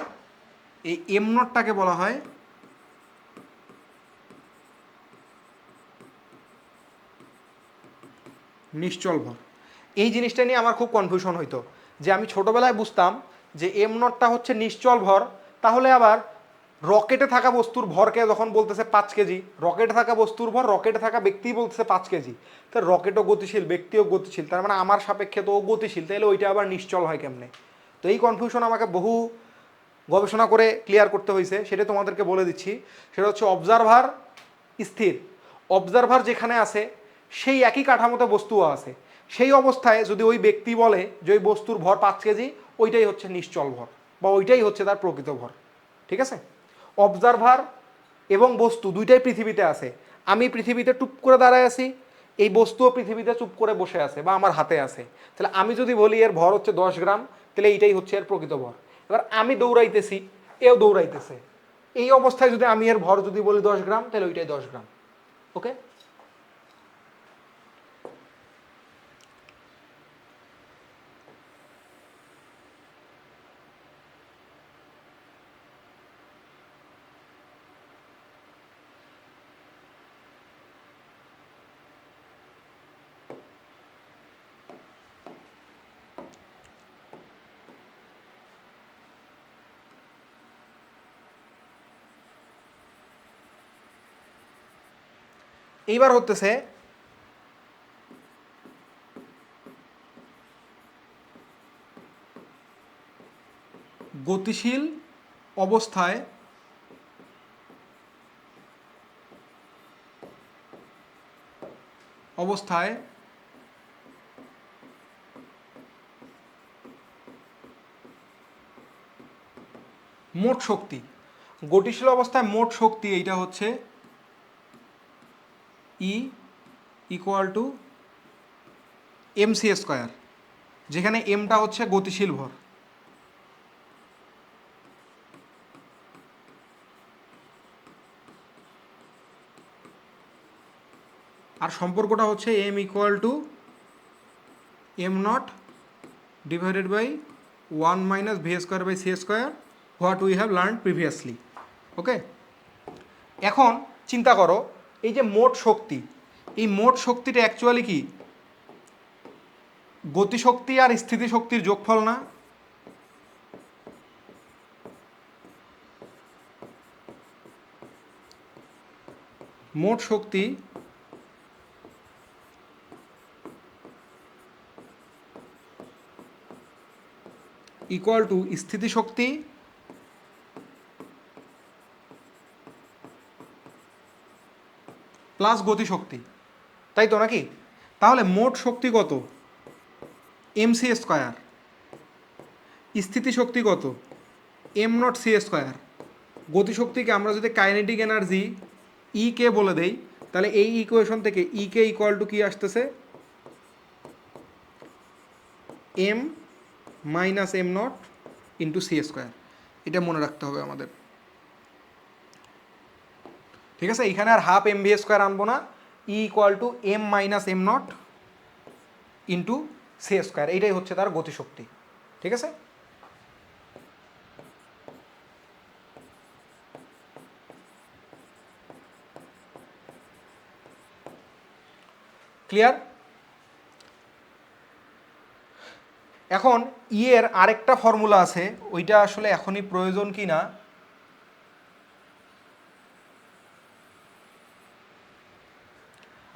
এই এম নটটাকে বলা হয় নিশ্চল ভর। এই জিনিসটা নিয়ে আমার খুব কনফিউশন হইতো, যে আমি ছোটবেলায় বুঝতাম যে এম নটটা হচ্ছে নিশ্চল ভর, তাহলে আবার রকেটে থাকা বস্তুর ভরকে যখন বলতেছে 5 কেজি, রকেটে থাকা বস্তুর ভর রকেটে থাকা ব্যক্তি বলতেছে 5 কেজি, তো রকেটও গতিশীল, ব্যক্তিও গতিশীল, তার মানে আমার সাপেক্ষে তো ও গতিশীল, তাহলে ওইটা আবার নিশ্চল হয় কেমনে? তো এই কনফিউশন আমাকে বহু গবেষণা করে ক্লিয়ার করতে হয়েছে, সেটা তোমাদেরকে বলে দিচ্ছি। সেটা হচ্ছে অবজারভার স্থির, অবজারভার যেখানে আছে সেই একই কাঠামোতে বস্তুও আছে, সেই অবস্থায় যদি ওই ব্যক্তি বলে যে ওই বস্তুর ভর 5 কেজি, ওইটাই হচ্ছে নিশ্চল ভর বা ওইটাই হচ্ছে তার প্রকৃত ভর। ঠিক আছে, অবজারভার এবং বস্তু দুইটাই পৃথিবীতে আছে। আমি পৃথিবীতে টুপ করে দাঁড়ায় আছি, এই বস্তুও পৃথিবীতে চুপ করে বসে আছে বা আমার হাতে আছে। তাহলে আমি যদি বলি এর ভর হচ্ছে 10 গ্রাম, তাহলে এইটাই হচ্ছে এর প্রকৃত ভর। এবার আমি দৌড়াইতেছি, এও দৌড়াইতেছে, এই অবস্থায় যদি আমি এর ভর যদি বলি 10 গ্রাম, তাহলে ওইটাই 10 গ্রাম। ওকে, এইবার হতেছে গতিশীল অবস্থায় মোট শক্তি। গতিশীল অবস্থায় মোট শক্তি এইটা হচ্ছে ই ইকুয়াল টু mc², যেখানে এমটা হচ্ছে গতিশীল ভর। আর সম্পর্কটা হচ্ছে M equal to am not divided by 1 - v²/c², what we have learn previously. Okay, এখন চিন্তা করো, এই যে মোট শক্তি, এই মোট শক্তিটা অ্যাকচুয়ালি কি গতিশক্তি আর স্থিতিশক্তির যোগফল না? মোট শক্তি ইকুয়াল টু স্থিতিশক্তি প্লাস গতিশক্তি, তাই তো নাকি? তাহলে মোট শক্তি কত? mc²। স্থিতিশক্তি কত? m0 c²। গতিশক্তিকে আমরা যদি কাইনেটিক এনার্জি ই কে বলে দেই, তাহলে এই ইকুয়েশন থেকে ই কে ইকুয়াল টু কি আসতেছে, m minus am not into C square. এটা মনে রাখতে হবে আমাদের, ঠিক আছে। এখানে আর হাফ এম ভি স্কোয়ার আনবো না, e equal to M minus am not into C square, এইটাই হচ্ছে তার গতিশক্তি, ঠিক আছে। ক্লিয়ার? এখন ই এর আরেকটা ফর্মুলা আছে, ওইটা আসলে এখনই প্রয়োজন কি না,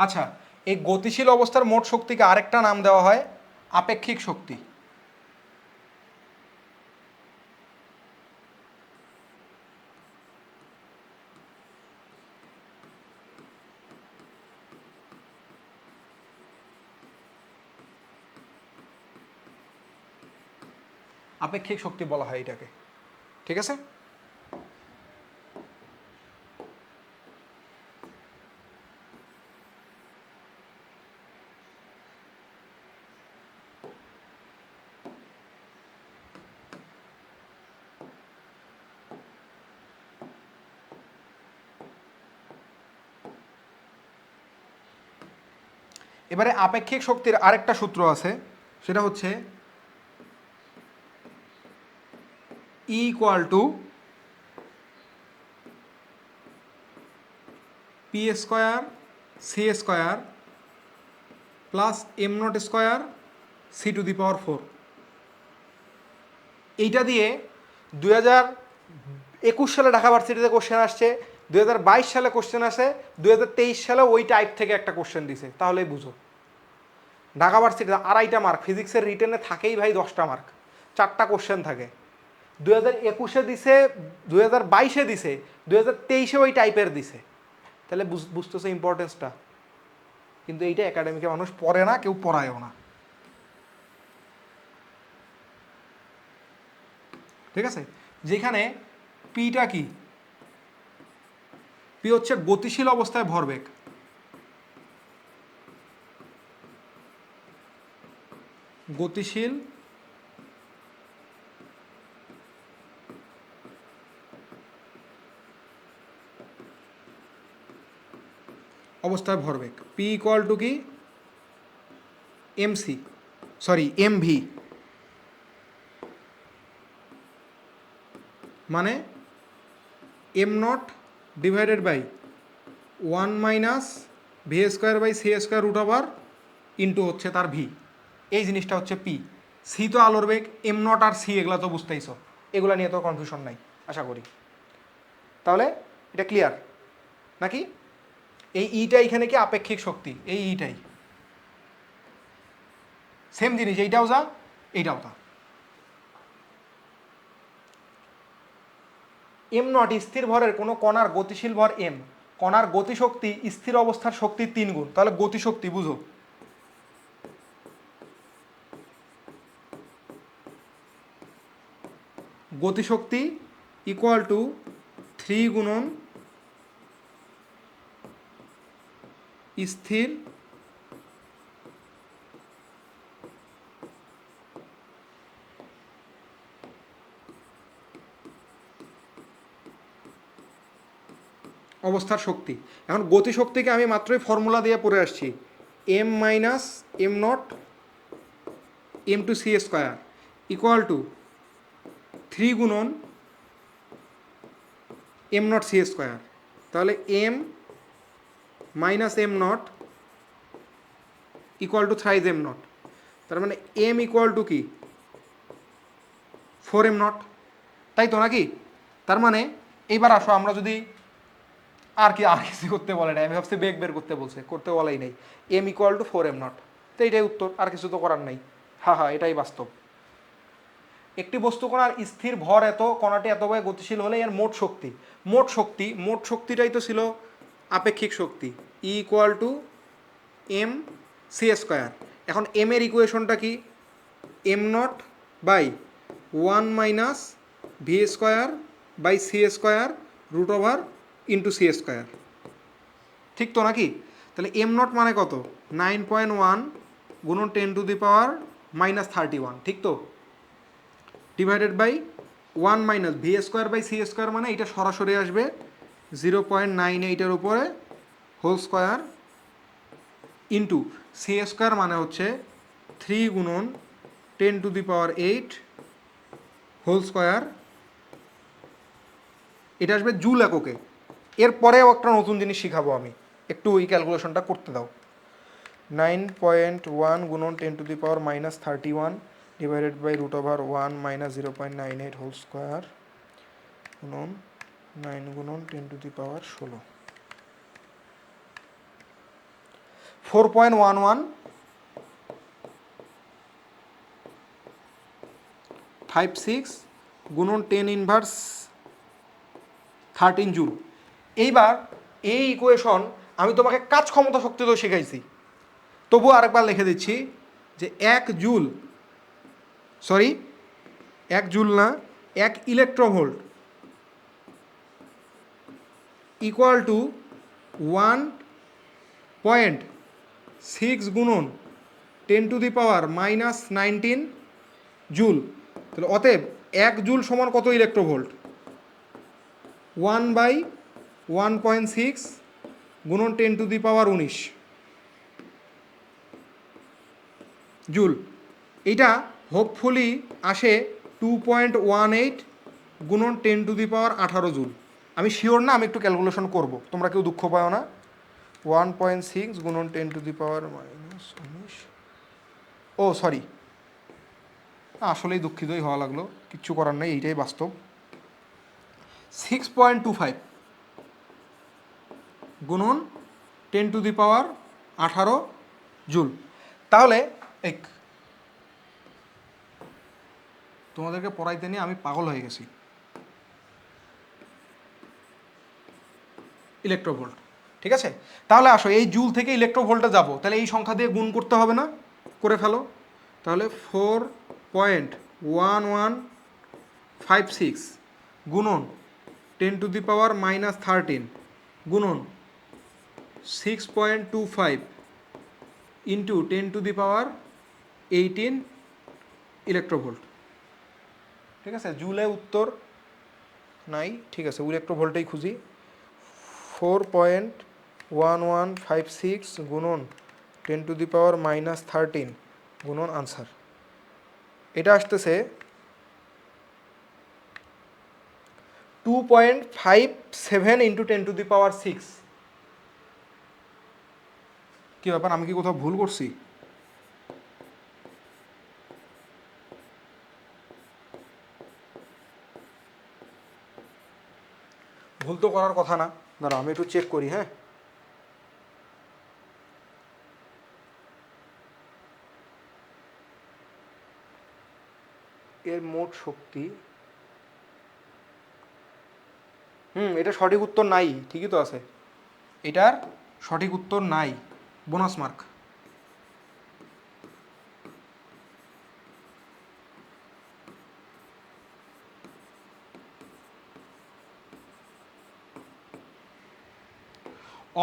আচ্ছা, এই গতিশীল অবস্থার মোট শক্তিকে আরেকটা নাম দেওয়া হয় আপেক্ষিক শক্তি। আপেক্ষিক শক্তি বলা হয় এটাকে, ঠিক আছে। এবারে আপেক্ষিক শক্তির আরেকটা সূত্র আছে, সেটা হচ্ছে E equal to P square C square plus M naught square C to the power 4। এইটা দিয়ে 2021 সালে ঢাকা ভার্সিটিতে কোশ্চেন আসছে, 2022 সালে কোশ্চেন আসে, 2023 সালে ওই টাইপ থেকে একটা কোশ্চেন দিছে, তাহলেই বুঝো। ঢাকা ভার্সিটিতে 2.5টা মার্ক, ফিজিক্সের রিটেনে থাকেই ভাই 10টা মার্ক, 4টা কোশ্চেন থাকে। 2021-এ দিছে, 2022-এ দিছে, 2023-এ ওই টাইপের দিছে, তাহলে বুঝতেছে ইম্পর্টেন্সটা। কিন্তু এইটা একাডেমিকে মানুষ পড়ে না, কেউ পড়ায়ও না, ঠিক আছে। যেখানে পিটা কি, পি হচ্ছে গতিশীল অবস্থায় ভরবেগ, গতিশীল অবস্থায় ভরবেগ, পি ইকুয়াল টু কি এমসি, সরি এমভি, মানে am not divided by 1 minus V square by C square root over into হচ্ছে তার ভি, এই জিনিসটা হচ্ছে পি। সি তো আলোর বেগ, এম নট আর সি এগুলো তো বুঝতেইছো, এগুলো নিয়ে তো কনফিউশন নাই আশা করি। তাহলে এটা ক্লিয়ার নাকি? এই ইটা এখানে কি আপেক্ষিক শক্তি, এই ইটাই সেম জিনিস, এইটাও যা এইটাও তা। এম নট স্থির ভরের কোনো কণার গতিশীল ভর এম, কণার গতিশক্তি স্থির অবস্থার শক্তির 3 গুণ, তাহলে গতিশক্তি বুঝো, গতিশক্তি ইকুয়াল টু 3 গুণন স্থির অবস্থার শক্তি। এখন গতিশক্তিকে আমি মাত্রই ফর্মুলা দিয়ে পড়ে আসছি, M minus M naught M to C square equal to 3 গুণন এম নট সি স্কোয়ার, তাহলে M minus M naught equal to thrice M naught, তার মানে এম ইকুয়াল টু কি 4 এম নট, তাই তো নাকি? তার মানে এইবার আসো আমরা যদি আর কিছু করতে বলে নাই, আমি ভাবছি বেগ বের করতে বলছে, করতে বলাই নেই, M equal to 4 M naught, তো এইটাই উত্তর, আর কিছু তো করার নাই। হ্যাঁ হ্যাঁ, এটাই বাস্তব। একটি বস্তু কণার স্থির ভর এত, কণাটি এত ভাবে গতিশীল হলে এর মোট শক্তিটাই তো ছিল আপেক্ষিক শক্তি, E equal to M C square. এখন এম এর ইকুয়েশনটা কি, M not by 1 minus V square by C square root over into C square, ঠিক তো নাকি? তাহলে এম নট মানে কত? 9.1 গুণন 10⁻31, ঠিক তো? Divided by 1 minus V square by C square, মানে এটা সরাসরি আসবে 0.98-এর উপরে whole square into C square মানে হচ্ছে 3 গুণন 10⁸ হোল স্কোয়ার, এটা আসবে জুল এককে। এরপরেও একটা নতুন জিনিস শিখাবো আমি, একটু ওই ক্যালকুলেশনটা করতে দাও। 9.1 গুণন 10⁻31 divided by √1 minus 0.98 whole square গুণন 9 গুণন 10⁻16, 4.11 56 গুণন 10⁻13 জুল। এইবার এই ইকুয়েশন আমি তোমাকে কাজ ক্ষমতা শক্তি তো শিখাইছি, তবুও আরেকবার লিখে দিচ্ছি যে 1 জুল না, 1 ইলেকট্রোভোল্ট ইকুয়াল টু 1.6 গুণন 10⁻−19 জুল। তাহলে অতএব 1 জুল সমান কত ইলেকট্রোভোল্ট? 1/1.6 গুণন 10⁻19 জুল। এইটা হোপফুলি আসে 2.18 গুণন 10⁻18 জুল। আমি শিওর না, আমি একটু ক্যালকুলেশন করব, তোমরা কেউ দুঃখ পাও না। 1.6 গুণন 10⁻−19, ও সরি, আসলেই দুঃখিতই হওয়া লাগলো, কিচ্ছু করার নেই, এইটাই বাস্তব। 6.25 গুণন 10⁻18 জুল। তাহলে এক তোমাদেরকে পড়াইতে নিয়ে আমি পাগল হয়ে গেছি। ইলেকট্রোভোল্ট, ঠিক আছে? তাহলে আসো এই জুল থেকে ইলেকট্রোভোল্টে যাব, তাহলে এই সংখ্যা দিয়ে গুণ করতে হবে না? করে ফেলো। তাহলে 4.1156 গুণন 10⁻−13 গুণন 6.25 ইন্টু 10⁻18 ইলেকট্রোভোল্ট, ঠিক আছে? জুলে উত্তর নাই, ঠিক আছে, ইলেকট্রোভোল্টেই খুঁজি। 4.1156 গুণন 10⁻−13 গুণন আনসার, এটা আসতেছে 2.57 ইন্টু 10⁻6। কি ব্যাপার, আমি কি কোথাও ভুল করছি? ভুল তো করার কথা না, দাঁড়াও আমি একটু চেক করি। হ্যাঁ, এর মোট শক্তি, এটা সঠিক উত্তর নাই, ঠিকই তো আছে, এটার সঠিক উত্তর নাই, বোনাস মার্ক।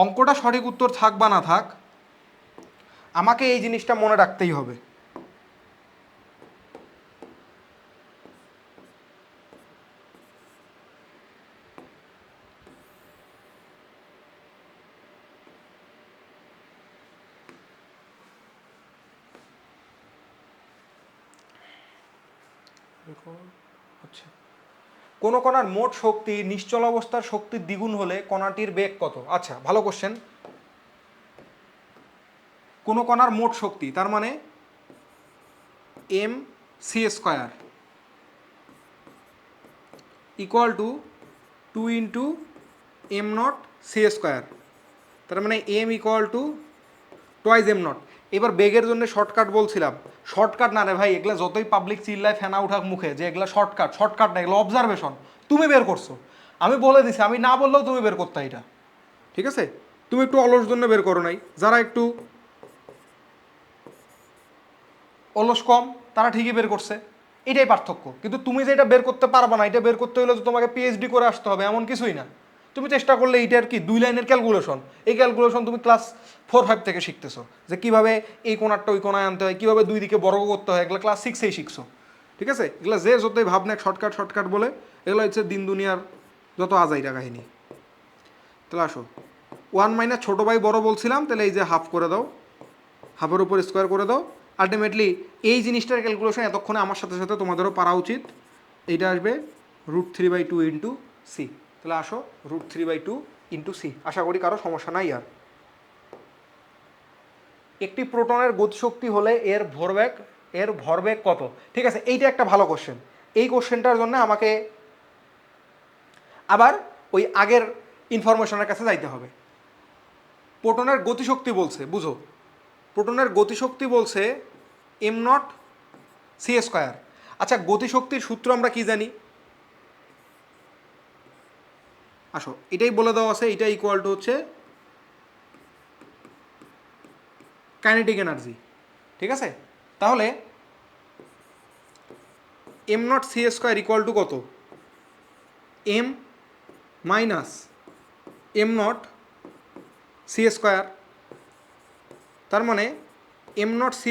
অঙ্কটা সঠিক উত্তর থাক বা না থাক, আমাকে এই জিনিসটা মনে রাখতেই হবে। আচ্ছা, কোন কণার মোট শক্তি নিশ্চল অবস্থার শক্তির দ্বিগুণ হলে কণাটির বেগ কত? আচ্ছা, ভালো কোশ্চেন। কোন কণার মোট শক্তি, তার মানে M C square equal to 2 into M naught C square, তার মানে M equal to twice M naught. এবার বেগের জন্য শর্টকাট বলছিলাম, শর্টকাট না রে ভাই, এগুলা যতই পাবলিক চিল্লায় ফেনা উঠাক মুখে যে এগুলা শর্টকাট না, এগুলো অবজারভেশন। তুমি বের করছো, আমি বলে দিছি, আমি না বললেও তুমি বের করতে এটা, ঠিক আছে? তুমি একটু অলস জন্য বের করো নাই, যারা একটু অলস কম তারা ঠিকই বের করছে, এটাই পার্থক্য। কিন্তু তুমি যে এটা বের করতে পারবা না, এটা বের করতে হলে তো তোমাকে পিএইচডি করে আসতে হবে, এমন কিছুই না। তুমি চেষ্টা করলে এইটার কি 2 লাইনের ক্যালকুলেশন, এই ক্যালকুলেশন তুমি ক্লাস 4-5 থেকে শিখতেছো, যে কিভাবে এই কোণারটা ওই কোণায় আনতে হয়, কিভাবে দুই দিকে বর্গ করতে হয়, এগুলো ক্লাস 6-এই শিখছো। ঠিক আছে, এগুলো যে যতই ভাবনা শর্টকাট বলে, এগুলো হচ্ছে দিন দুনিয়ার যত আজাইরা কাহিনী। তাহলে আসো 1 মাইনাস ছোটো ভাই বড় বলছিলাম, তাহলে এই যে হাফ করে দাও, হাফের উপর স্কোয়ার করে দাও। আলটিমেটলি এই জিনিসটার ক্যালকুলেশন এতক্ষণে আমার সাথে সাথে তোমাদেরও পারা উচিত। এইটা আসবে √3/2 ইন্টু সি। তাহলে আসো √3/2 ইন্টু সি। আশা করি কারো সমস্যা নাই আর। একটি প্রোটনের গতিশক্তি হলে এর ভরবেগ কত? ঠিক আছে, এইটা একটা ভালো কোশ্চেন। এই কোশ্চেনটার জন্য আমাকে আবার ওই আগের ইনফরমেশনের কাছে যাইতে হবে। প্রোটনের গতিশক্তি বলছে, বুঝো, প্রোটনের গতিশক্তি বলছে m0 c²। আচ্ছা, গতিশক্তির সূত্র আমরা কি জানি? আসো এটাই বলে দেওয়া আছে, এটা ইকুয়াল টু হচ্ছে কাইনেটিক এনার্জি। ঠিক আছে, তাহলে m0 c² ইকুয়াল টু কত? m minus m0 c²। তার মানে m0 c²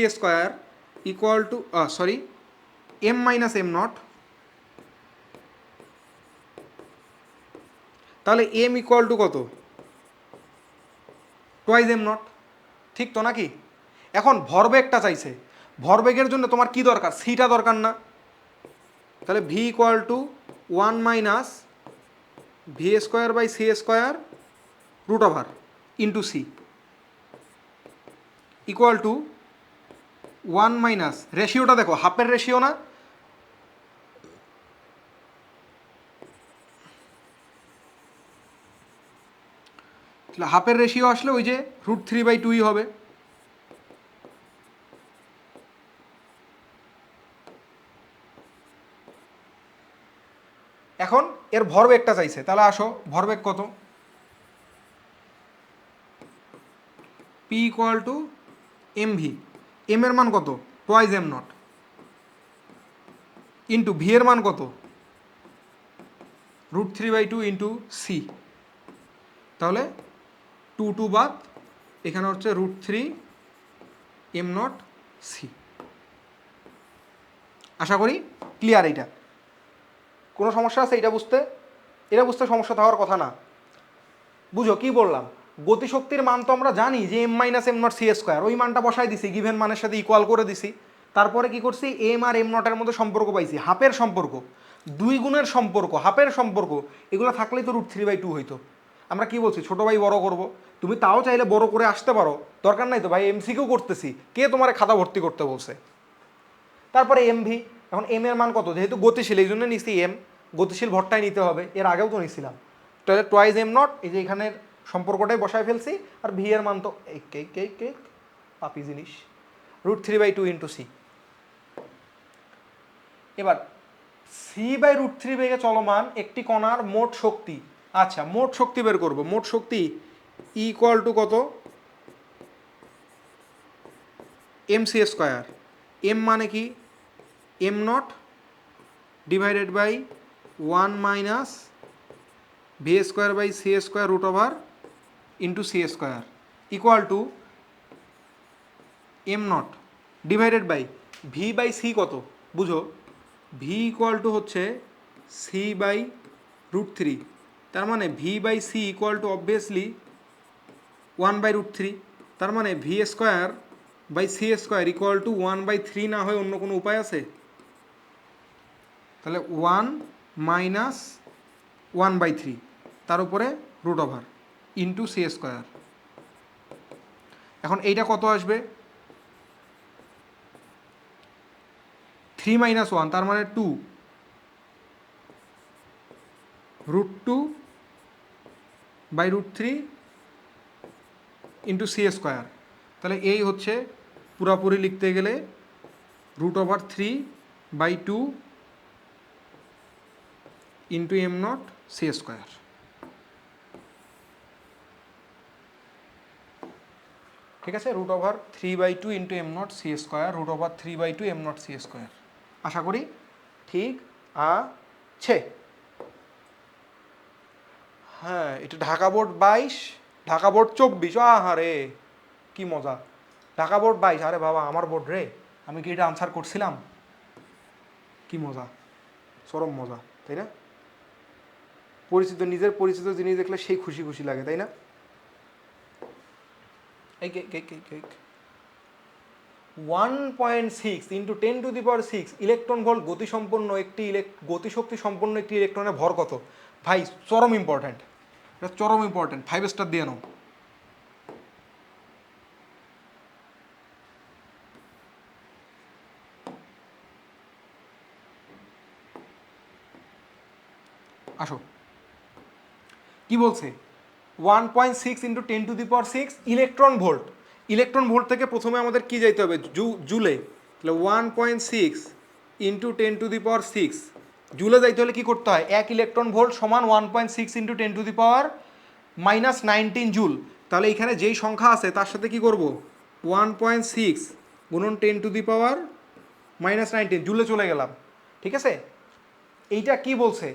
equal two m minus m0। তাহলে m ইকুয়াল টু কত? Twice m0। ঠিক তো নাকি? এখন ভরবেগটা চাইছে, ভরবেগের জন্য তোমার কি দরকার? সিটা দরকার না? তাহলে v equal to 1 minus v²/c² root over into C equal to 1 minus, রেশিওটা দেখো, হাফের রেশিও না? তাহলে হাফের রেশিও আসলে ওই যে √3/2 হবে। এখন এর ভরবেগটা চাইছে, তাহলে আসো ভরবেগ কত? p equal to mv। m এর মান কত? টুয়াইস m0 ইন্টু v এর মান কত? √3/2 ইন্টু সি। তাহলে 2 বাদ, এখানে হচ্ছে √3m0 সি। আশা করি ক্লিয়ার। এইটা কোনো সমস্যা আছে? এটা বুঝতে সমস্যা থাকার কথা না। বুঝো কি বললাম? গতিশক্তির মান তো আমরা জানি যে m-m0c², ওই মানটা বসাই দিছি, গিভেন মানের সাথে ইকুয়াল করে দিছি। তারপরে কি করছি? m আর m0 এর মধ্যে সম্পর্ক পাইছি, হাফের সম্পর্ক, 2 গুণের সম্পর্ক, হাফের সম্পর্ক। এগুলো থাকলেই তো √3/2 হইতো। আমরা কি বলছি? ছোট ভাই বড় করব। তুমি তাও চাইলে বড় করে আসতে পারো, দরকার নাই তো ভাই, এমসিকিউ করতেছি, কে তোমার খাতা ভর্তি করতে বলছে? তারপরে এমভি। এখন এম এর মান কত? যেহেতু গতিশীল এই জন্য নিছি এম, গতিশীল ভরটাই নিতে হবে, এর আগেও তো নিছিলাম। তাহলে টুয়াইস m0, এই যে এখানের সম্পর্কটাই বসায় ফেলছি। আর ভি এর মান তো পাপি জিনিস, √3/2 ইন্টু সি। এবার c/√3 বেগে চলমান একটি কণার মোট শক্তি। আচ্ছা, মোট শক্তি বের করব। মোট শক্তি ইকুয়াল টু কত? mc²। m মানে কি? m0 divided by 1 minus v²/c² root over into c² equal to m0 divided by v/c কত? বুঝো, v ইকুয়াল টু হচ্ছে c/√3। তার মানে v/c ইকুয়াল টু অবভিয়াসলি 1/√3। তার মানে v²/c² ইকুয়াল টু 1/3 না হয় অন্য কোনো উপায় আছে? তাহলে 1 মাইনাস 1/3 তার উপরে রুট ওভার ইন্টু c²। এখন এইটা কত আসবে? 3 মাইনাস 1, তার মানে 2 √2/√3 ইন্টু c²। তাহলে এই হচ্ছে পুরাপুরি লিখতে গেলে √3/2 ইন্টু m0 c²। ঠিক আছে, √3/2 into m0 c², √3/2 m0 c²। আশা করি ঠিক আছে। হ্যাঁ, এটা ঢাকা বোর্ড 22, ঢাকা বোর্ড 24। আহারে কি মজা! ঢাকা বোর্ড 22, আরে বাবা আমার বোর্ড রে, আমি কি এটা আনসার করছিলাম? কি মজা, চরম মজা, তাই না? পরিচিত, নিজের পরিচিত জিনিস দেখলে সেই খুশি খুশি লাগে, তাই না? এই 1.6 ইন্টু 10⁶ ইলেকট্রন ভোল্ট গতিশক্তি সম্পন্ন একটি ইলেকট্রনের ভর কত? ভাই চরম ইম্পর্ট্যান্ট, এটা চরম ইম্পর্ট্যান্ট, 5 স্টার দিয়ে নাও। আসো, কি বলছে? 1.6 into 10⁶ electron volt. Electron volt থেকে প্রথমে আমাদের কি যাইতে হবে? জুলে। তাহলে 1.6 ইন্টু 10⁶ জুলে যাইতে হলে কি করতে হয়? 1 ইলেকট্রন ভোল্ট সমান 1.6 ইন্টু 10⁻⁻19 জুল। তাহলে এখানে যেই সংখ্যা আছে তার সাথে কি করব? 1.6 গুণন 10⁻⁻19 জুলে চলে গেলাম, ঠিক আছে? এইটা কি বলছে?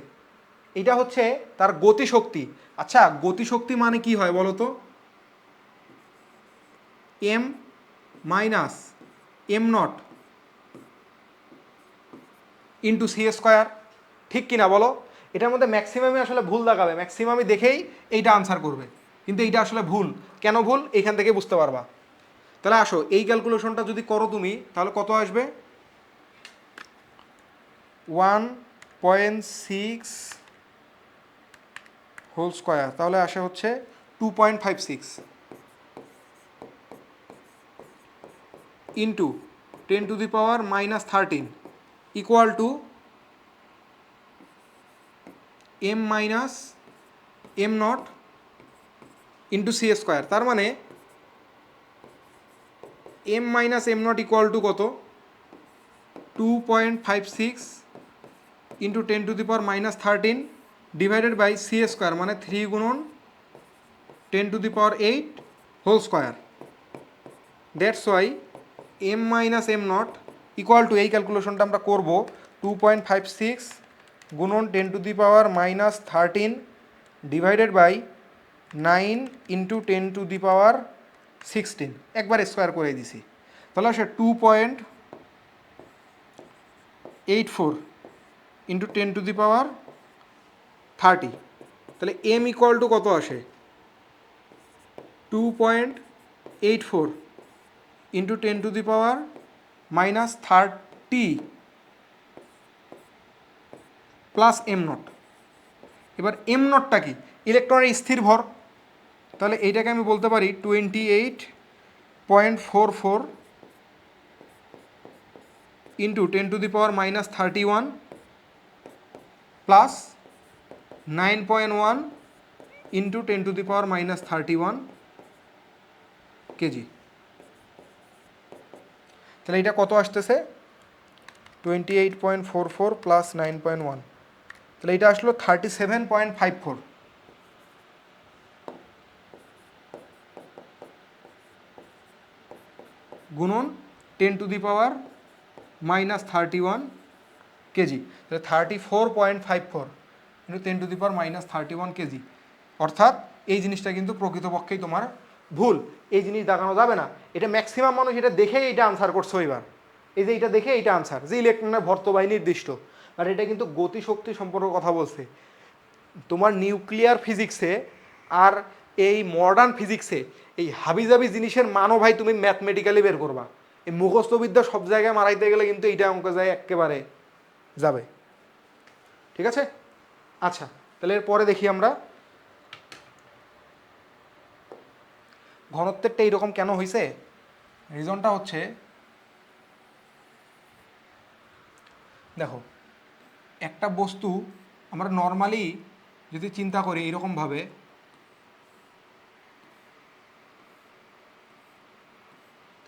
এটা হচ্ছে তার গতিশক্তি। আচ্ছা, গতিশক্তি মানে কি হয় বলো তো? M minus am not into C square, ঠিক কিনা বলো? এটার মধ্যে ম্যাক্সিমামই আসলে ভুল দেখাবে, ম্যাক্সিমামই দেখেই এইটা আনসার করবে, কিন্তু এইটা আসলে ভুল। কেন ভুল? এখান থেকে বুঝতে পারবা। তাহলে আসো, এই ক্যালকুলেশনটা যদি করো তুমি, তাহলে কত আসবে? 1.6 হোল স্কোয়ার, তাহলে আসে হচ্ছে 2.56 into 10⁻⁻13 equal to M minus am not into C square. তার মানে M minus M naught equal to কত? 2.56 into 10⁻⁻13 divided by C square, মানে 3 গুণন 10⁸ whole square. That's why M minus M naught equal to, এই ক্যালকুলেশনটা আমরা করবো, 2.56 গুণন 10⁻⁻13 ডিভাইডেড বাই 9 ইন্টু 10⁻16, একবার স্কোয়ার করে দিছি। তাহলে আসে 2.84 ইন্টু 10⁻30। তাহলে এম ইকুয়াল টু কত আসে? 2.84 ইন্টু 10⁻⁻30 প্লাস এম নট। এবার এম নটটা কি? ইলেকট্রনের স্থির ভর। তাহলে এইটাকে আমি বলতে পারি 28.44 ইন্টু 10⁻⁻31 প্লাস 9.1 ইন্টু 10⁻⁻31 কেজি। তাহলে এটা কত আসতেছে? 28.44 প্লাস 9.1, তাহলে এটা আসলো 37.54 গুণন 10⁻⁻31 কেজি। তাহলে 34.54 ইন্টু 10⁻⁻31 কেজি। অর্থাৎ এই জিনিসটা কিন্তু প্রকৃতপক্ষেই তোমার ভুল, এই জিনিস দেখানো যাবে না। এটা ম্যাক্সিমাম মানুষ এটা দেখেই এটা আনসার করছো। এবার এই যে এটা দেখে এইটা আনসার, যে ইলেকট্রনের ভর্তবাহী নির্দিষ্ট, বাট এটা কিন্তু গতিশক্তি সম্পর্কে কথা বলছে। তোমার নিউক্লিয়ার ফিজিক্সে আর এই মডার্ন ফিজিক্সে এই হাবিজাবি জিনিসের মানও ভাই তুমি ম্যাথমেটিক্যালি বের করবা। এই মুখস্থবিদ্যা সব জায়গায় মারাইতে গেলে কিন্তু এইটা অঙ্ক যায় একেবারে যাবে, ঠিক আছে? আচ্ছা, তাহলে এরপরে দেখি আমরা ঘনত্বেরটা এইরকম কেন হয়েছে। রিজনটা হচ্ছে, দেখো, একটা বস্তু আমরা নর্মালি যদি চিন্তা করি এইরকমভাবে,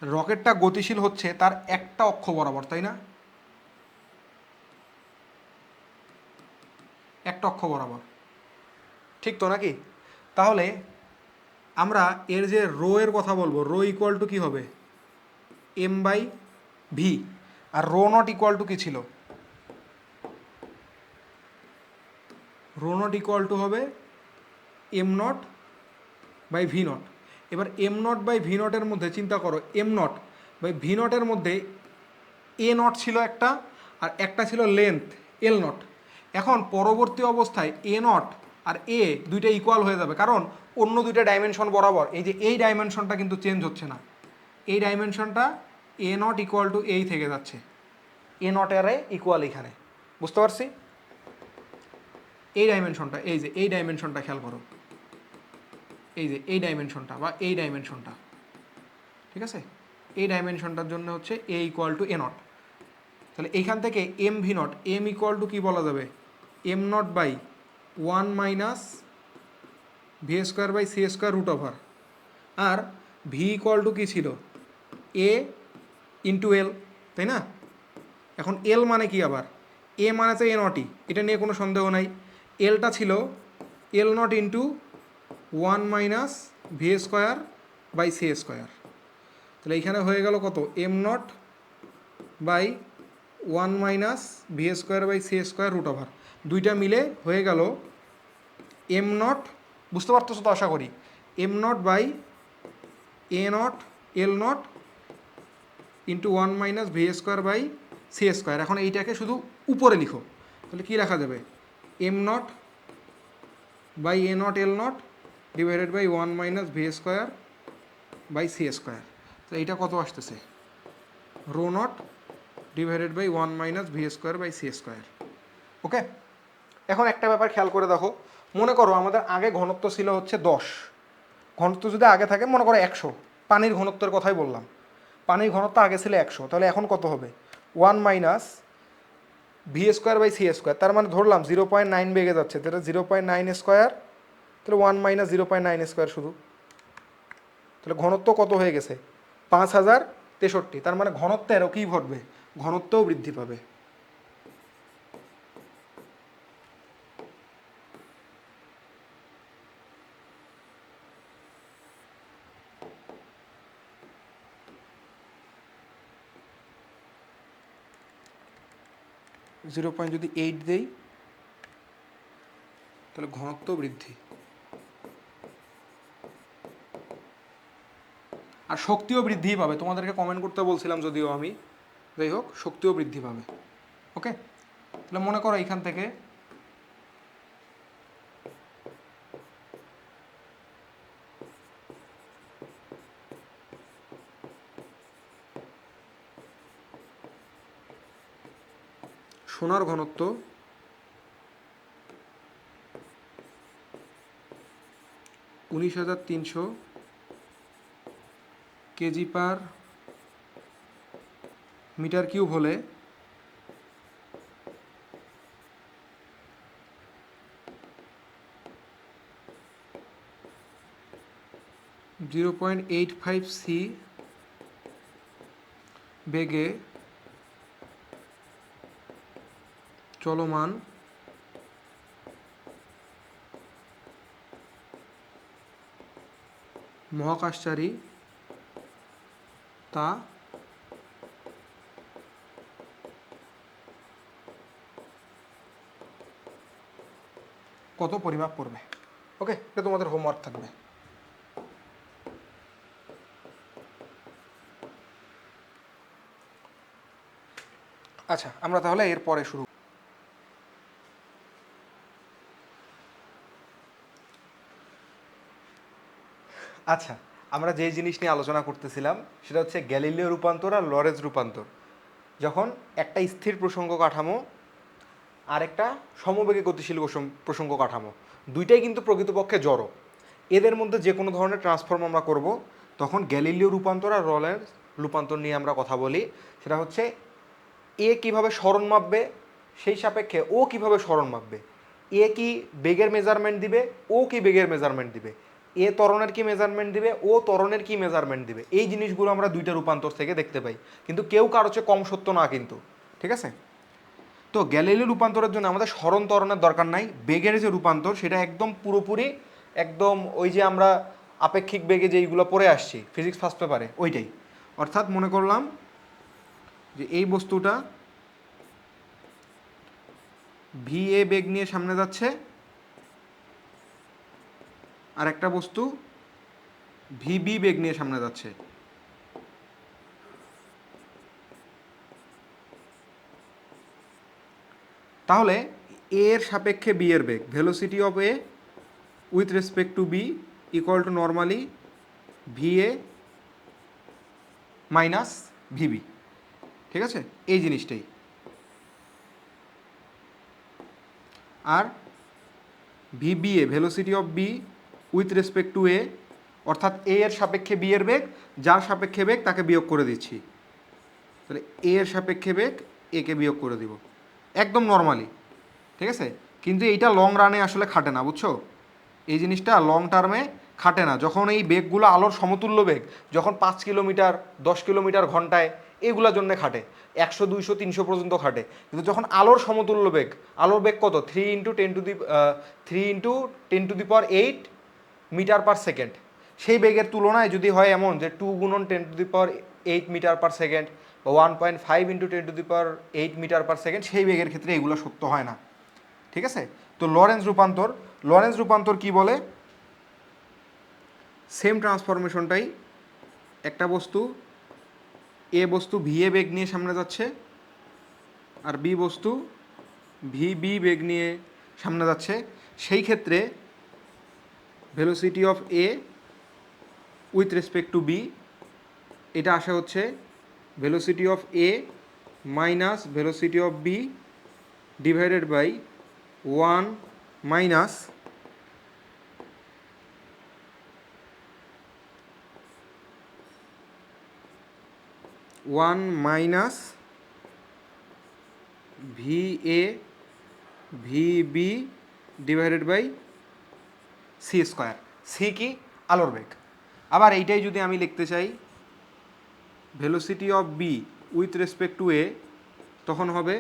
রকেটটা গতিশীল হচ্ছে তার একটা অক্ষ বরাবর, তাই না? একটা অক্ষ বরাবর, ঠিক তো নাকি? তাহলে আমরা এর যে রো এর কথা বলবো, রো ইকুয়াল টু কী হবে? M by V. আর রো নট ইকুয়াল টু কী ছিল? রো নট ইকুয়াল টু হবে M not by V naught. এবার এম নট বাই ভি নটের মধ্যে চিন্তা করো, এম নট বাই ভি নটের মধ্যে এ নট ছিল একটা, আর একটা ছিল লেন্থ এল নট। এখন পরবর্তী অবস্থায় এ নট আর এ দুইটা ইকুয়াল হয়ে যাবে, কারণ অন্য দুইটা ডাইমেনশন বরাবর এই যে এই ডাইমেনশনটা কিন্তু চেঞ্জ হচ্ছে না, এই ডাইমেনশনটা এ নট ইকুয়াল টু এই থেকে যাচ্ছে, এ নট আর এ ইকুয়াল এখানে, বুঝতে পারছি? এই ডাইমেনশনটা, এই যে এই ডাইমেনশনটা খেয়াল করো, এই যে এই ডাইমেনশনটা বা এই ডাইমেনশনটা, ঠিক আছে? এই ডাইমেনশনটার জন্য হচ্ছে A equal to A naught. তাহলে এইখান থেকে M V naught, M equal to কী বলা যাবে, M not by one minus V square by C square root over, আর ভি ইকুয়াল টু কী ছিল, এ ইন্টু এল, তাই না? এখন এল মানে কি, আবার এ মানে তো এ নটই, এটা নিয়ে কোনো সন্দেহ নাই। এলটা ছিল L naught into one minus V square by C square. তাহলে এইখানে হয়ে গেল কত, M not by one minus V square by C square root over, দুইটা মিলে হয়ে গেল এম নট, বুঝতে পারতেছো তো আশা করি, M not by A naught L naught into one minus V square by C square. এখন এইটাকে শুধু উপরে লিখো, তাহলে কী রাখা যাবে, M not by A naught L naught divided by one minus V square by C square. তো এইটা কত আসতেছে, rho not divided by one minus V square by C square. Okay, এখন একটা ব্যাপার খেয়াল করে দেখো, মনে করো আমাদের আগে ঘনত্ব ছিল হচ্ছে 10, ঘনত্ব যদি আগে থাকে মনে করো 100, পানির ঘনত্বের কথাই বললাম, পানির ঘনত্ব আগে ছিল 100, তাহলে এখন কত হবে, one minus V square by C square, তার মানে ধরলাম 0.9 বেগে যাচ্ছে, তাহলে 0.9 স্কোয়ার, তাহলে 1 মাইনাস 0.9 স্কোয়ার শুধু, তাহলে ঘনত্ব কত হয়ে গেছে 5063, তার মানে ঘনত্বেরও কী ঘটবে, ঘনত্বও বৃদ্ধি পাবে। যদি 8 দেই তাহলে ঘনত্ব বৃদ্ধি, আর শক্তিও বৃদ্ধি পাবে, তোমাদেরকে কমেন্ট করতে বলছিলাম যদিও আমি, যাই হোক শক্তিও বৃদ্ধি পাবে। ওকে, তাহলে মনে করো এইখান থেকে সোনার ঘনত্ব 19,300 কেজি পার মিটার কিউব হলে 0.85 সি বেগে চলমান মহাকাশচারী তা কত পরিমাপ করবে। ওকে, এটা তোমাদের হোমওয়ার্ক থাকবে। আচ্ছা, আমরা তাহলে এরপরে শুরু। আচ্ছা, আমরা যে জিনিস নিয়ে আলোচনা করতেছিলাম সেটা হচ্ছে গ্যালিলিও রূপান্তর আর লরেন্জ রূপান্তর। যখন একটা স্থির প্রসঙ্গ কাঠামো আর একটা সমবেগে গতিশীল প্রসঙ্গ কাঠামো, দুইটাই কিন্তু প্রকৃতপক্ষে জড়ো, এদের মধ্যে যে কোনো ধরনের ট্রান্সফর্ম আমরা করব, তখন গ্যালিলিও রূপান্তর আর লরেন্জ রূপান্তর নিয়ে আমরা কথা বলি। সেটা হচ্ছে এ কীভাবে সরণ মাপবে, সেই সাপেক্ষে ও কীভাবে সরণ মাপবে, এ কি বেগের মেজারমেন্ট দিবে, ও কি বেগের মেজারমেন্ট দিবে, এ ত্বরণের কি মেজারমেন্ট দিবে, ও ত্বরণের কি মেজারমেন্ট দিবে, এই জিনিসগুলো আমরা দুইটা রূপান্তর থেকে দেখতে পাই, কিন্তু কেউ কারো চেয়ে কম সত্য না কিন্তু, ঠিক আছে? তো গ্যালিলিও রূপান্তরের জন্য আমাদের সরণ ত্বরণের দরকার নাই, বেগের যে রূপান্তর সেটা একদম পুরোপুরি একদম ওই যে আমরা আপেক্ষিক বেগে যেইগুলো পড়ে আসছি ফিজিক্স ফার্স্ট পেপারে ওইটাই। অর্থাৎ মনে করলাম যে এই বস্তুটা ভি এ বেগ নিয়ে সামনে যাচ্ছে, আর একটা বস্তু ভিবি বেগ নিয়ে সামনে যাচ্ছে। তাহলে এ এর সাপেক্ষে বি এর বেগ, velocity of A with respect to B equal to normally V A minus VB. ঠিক আছে, এই জিনিসটাই। আর VBA velocity of B with respect to A, অর্থাৎ এ এর সাপেক্ষে বি এর বেগ, যার সাপেক্ষে বেগ তাকে বিয়োগ করে দিচ্ছি। তাহলে এ এর সাপেক্ষে বেগ একে বিয়োগ করে দিব একদম নর্মালি। ঠিক আছে, কিন্তু এইটা লং রানে আসলে খাটে না, বুঝছো? এই জিনিসটা লং টার্মে খাটে না। যখন এই বেগগুলো আলোর সমতুল্য বেগ, যখন 5 কিলোমিটার 10 কিলোমিটার ঘন্টায়, এগুলোর জন্য খাটে, 100 200 300 পর্যন্ত খাটে। কিন্তু যখন আলোর সমতুল্য বেগ, আলোর বেগ কত, 3 × 10⁸ মিটার পার সেকেন্ড, সেই বেগের তুলনায় যদি হয় এমন যে 2 × 10⁸ মিটার পার সেকেন্ড বা 1.5 × 10⁸ মিটার পার সেকেন্ড, সেই বেগের ক্ষেত্রে এগুলো সত্য হয় না। ঠিক আছে, তো লরেন্স রূপান্তর কি বলে? সেম ট্রান্সফরমেশনটাই, একটা বস্তু এ বস্তু ভি এ বেগ নিয়ে সামনে যাচ্ছে আর বি বস্তু ভি বি বেগ নিয়ে সামনে যাচ্ছে, সেই ক্ষেত্রে velocity of A with respect to B, এটা আসা হচ্ছে velocity of A minus velocity of B divided by 1 minus V A V B divided by C square. C কি? আলোর বেগ। আবার এইটাই যদি আমি লিখতে চাই velocity of B with respect to A, তখন হবে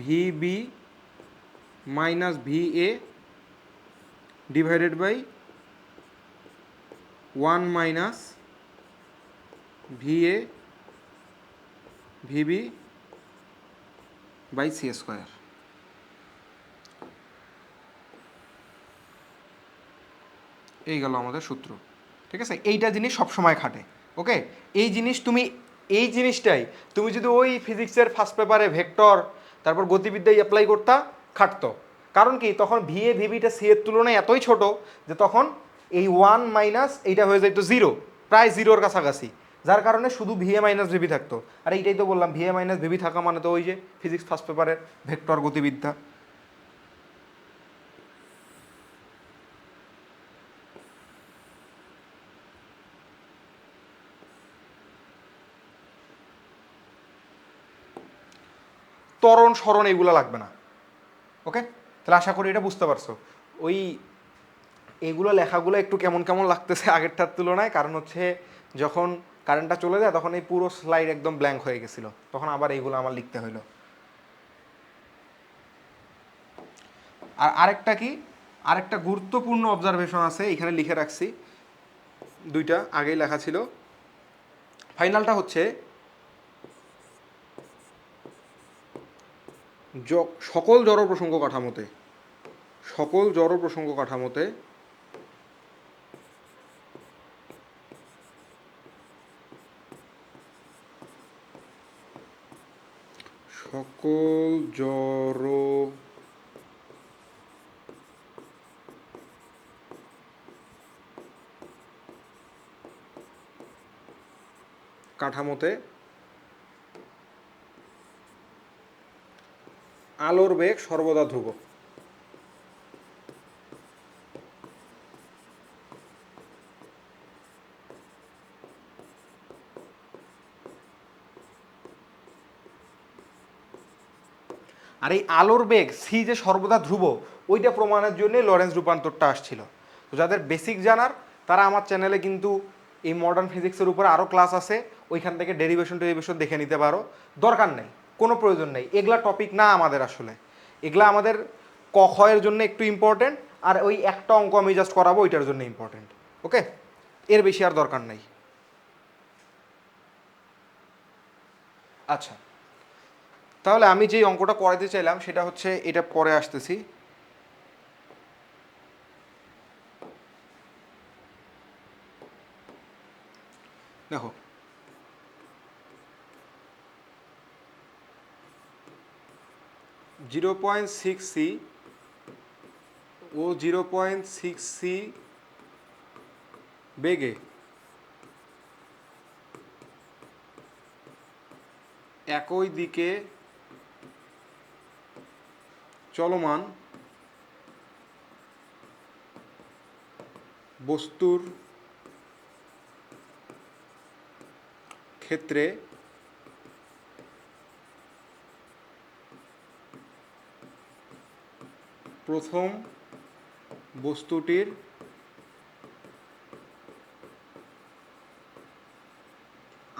V B minus V A divided by 1 minus V A VB by C square. এই গেল আমাদের সূত্র। ঠিক আছে, এইটা জিনিস সবসময় খাটে। ওকে, এই জিনিসটাই তুমি যদি ওই ফিজিক্সের ফার্স্ট পেপারে ভেক্টর তারপর গতিবিদ্যায় অ্যাপ্লাই করতা, খাটতো। কারণ কি, তখন ভি এ ভিবিটা সি এর তুলনায় এতই ছোট যে তখন এই 1 মাইনাস এইটা হয়ে যেত 0, প্রায় 0-র কাছাকাছি, যার কারণে শুধু ভি এ মাইনাস ভিবি থাকতো। আর এইটাই তো বললাম, ভি এ মাইনাস ভিবি থাকা মানে তো ওই যে ফিজিক্স ফার্স্ট পেপারের ভেক্টর গতিবিদ্যা। ত্বরণ সরণ এগুলো লাগবে না। ওকে, তাহলে আশা করি এটা বুঝতে পারছো। ওই এগুলো লেখাগুলো একটু কেমন কেমন লাগতেছে আগেরটার তুলনায়, কারণ হচ্ছে যখন কারেন্টটা চলে যায় তখন এই পুরো স্লাইড একদম ব্ল্যাঙ্ক হয়ে গেছিলো, তখন আবার এইগুলো আমার লিখতে হইলো। আর আরেকটা গুরুত্বপূর্ণ অবজারভেশন আছে, এখানে লিখে রাখছি, দুইটা আগেই লেখা ছিল। ফাইনালটা হচ্ছে সকল জড় প্রসঙ্গ কাঠামোতে সকল জড় কাঠামোতে আলোর বেগ সর্বদা ধ্রুব। আর এই আলোর বেগ সি যে সর্বদা ধ্রুব, ওইটা প্রমাণের জন্য লরেন্স রূপান্তরটা আসছিল। তো যাদের বেসিক জানার, তারা আমার চ্যানেলে কিন্তু এই মডার্ন ফিজিক্সের উপরে আরও ক্লাস আছে, ওইখান থেকে ডেরিভেশন দেখে নিতে পারো। দরকার নেই, কোনো প্রয়োজন নেই, এগুলা টপিক না আমাদের আসলে। এগুলা আমাদের ক খ এর জন্য একটু ইম্পর্টেন্ট, আর ওই একটা অঙ্ক আমি জাস্ট করাবো ওইটার জন্য ইম্পর্টেন্ট। ওকে, এর বেশি আর দরকার নেই। আচ্ছা, তাহলে আমি যেই অঙ্কটা করাতে চাইলাম সেটা হচ্ছে, এটা পরে আসতেছি। দেখো জিরো পয়েন্ট সিক্স সি ও 0.6 সি বেগে একই দিকে চলমান বস্তুর ক্ষেত্রে প্রথম বস্তুটির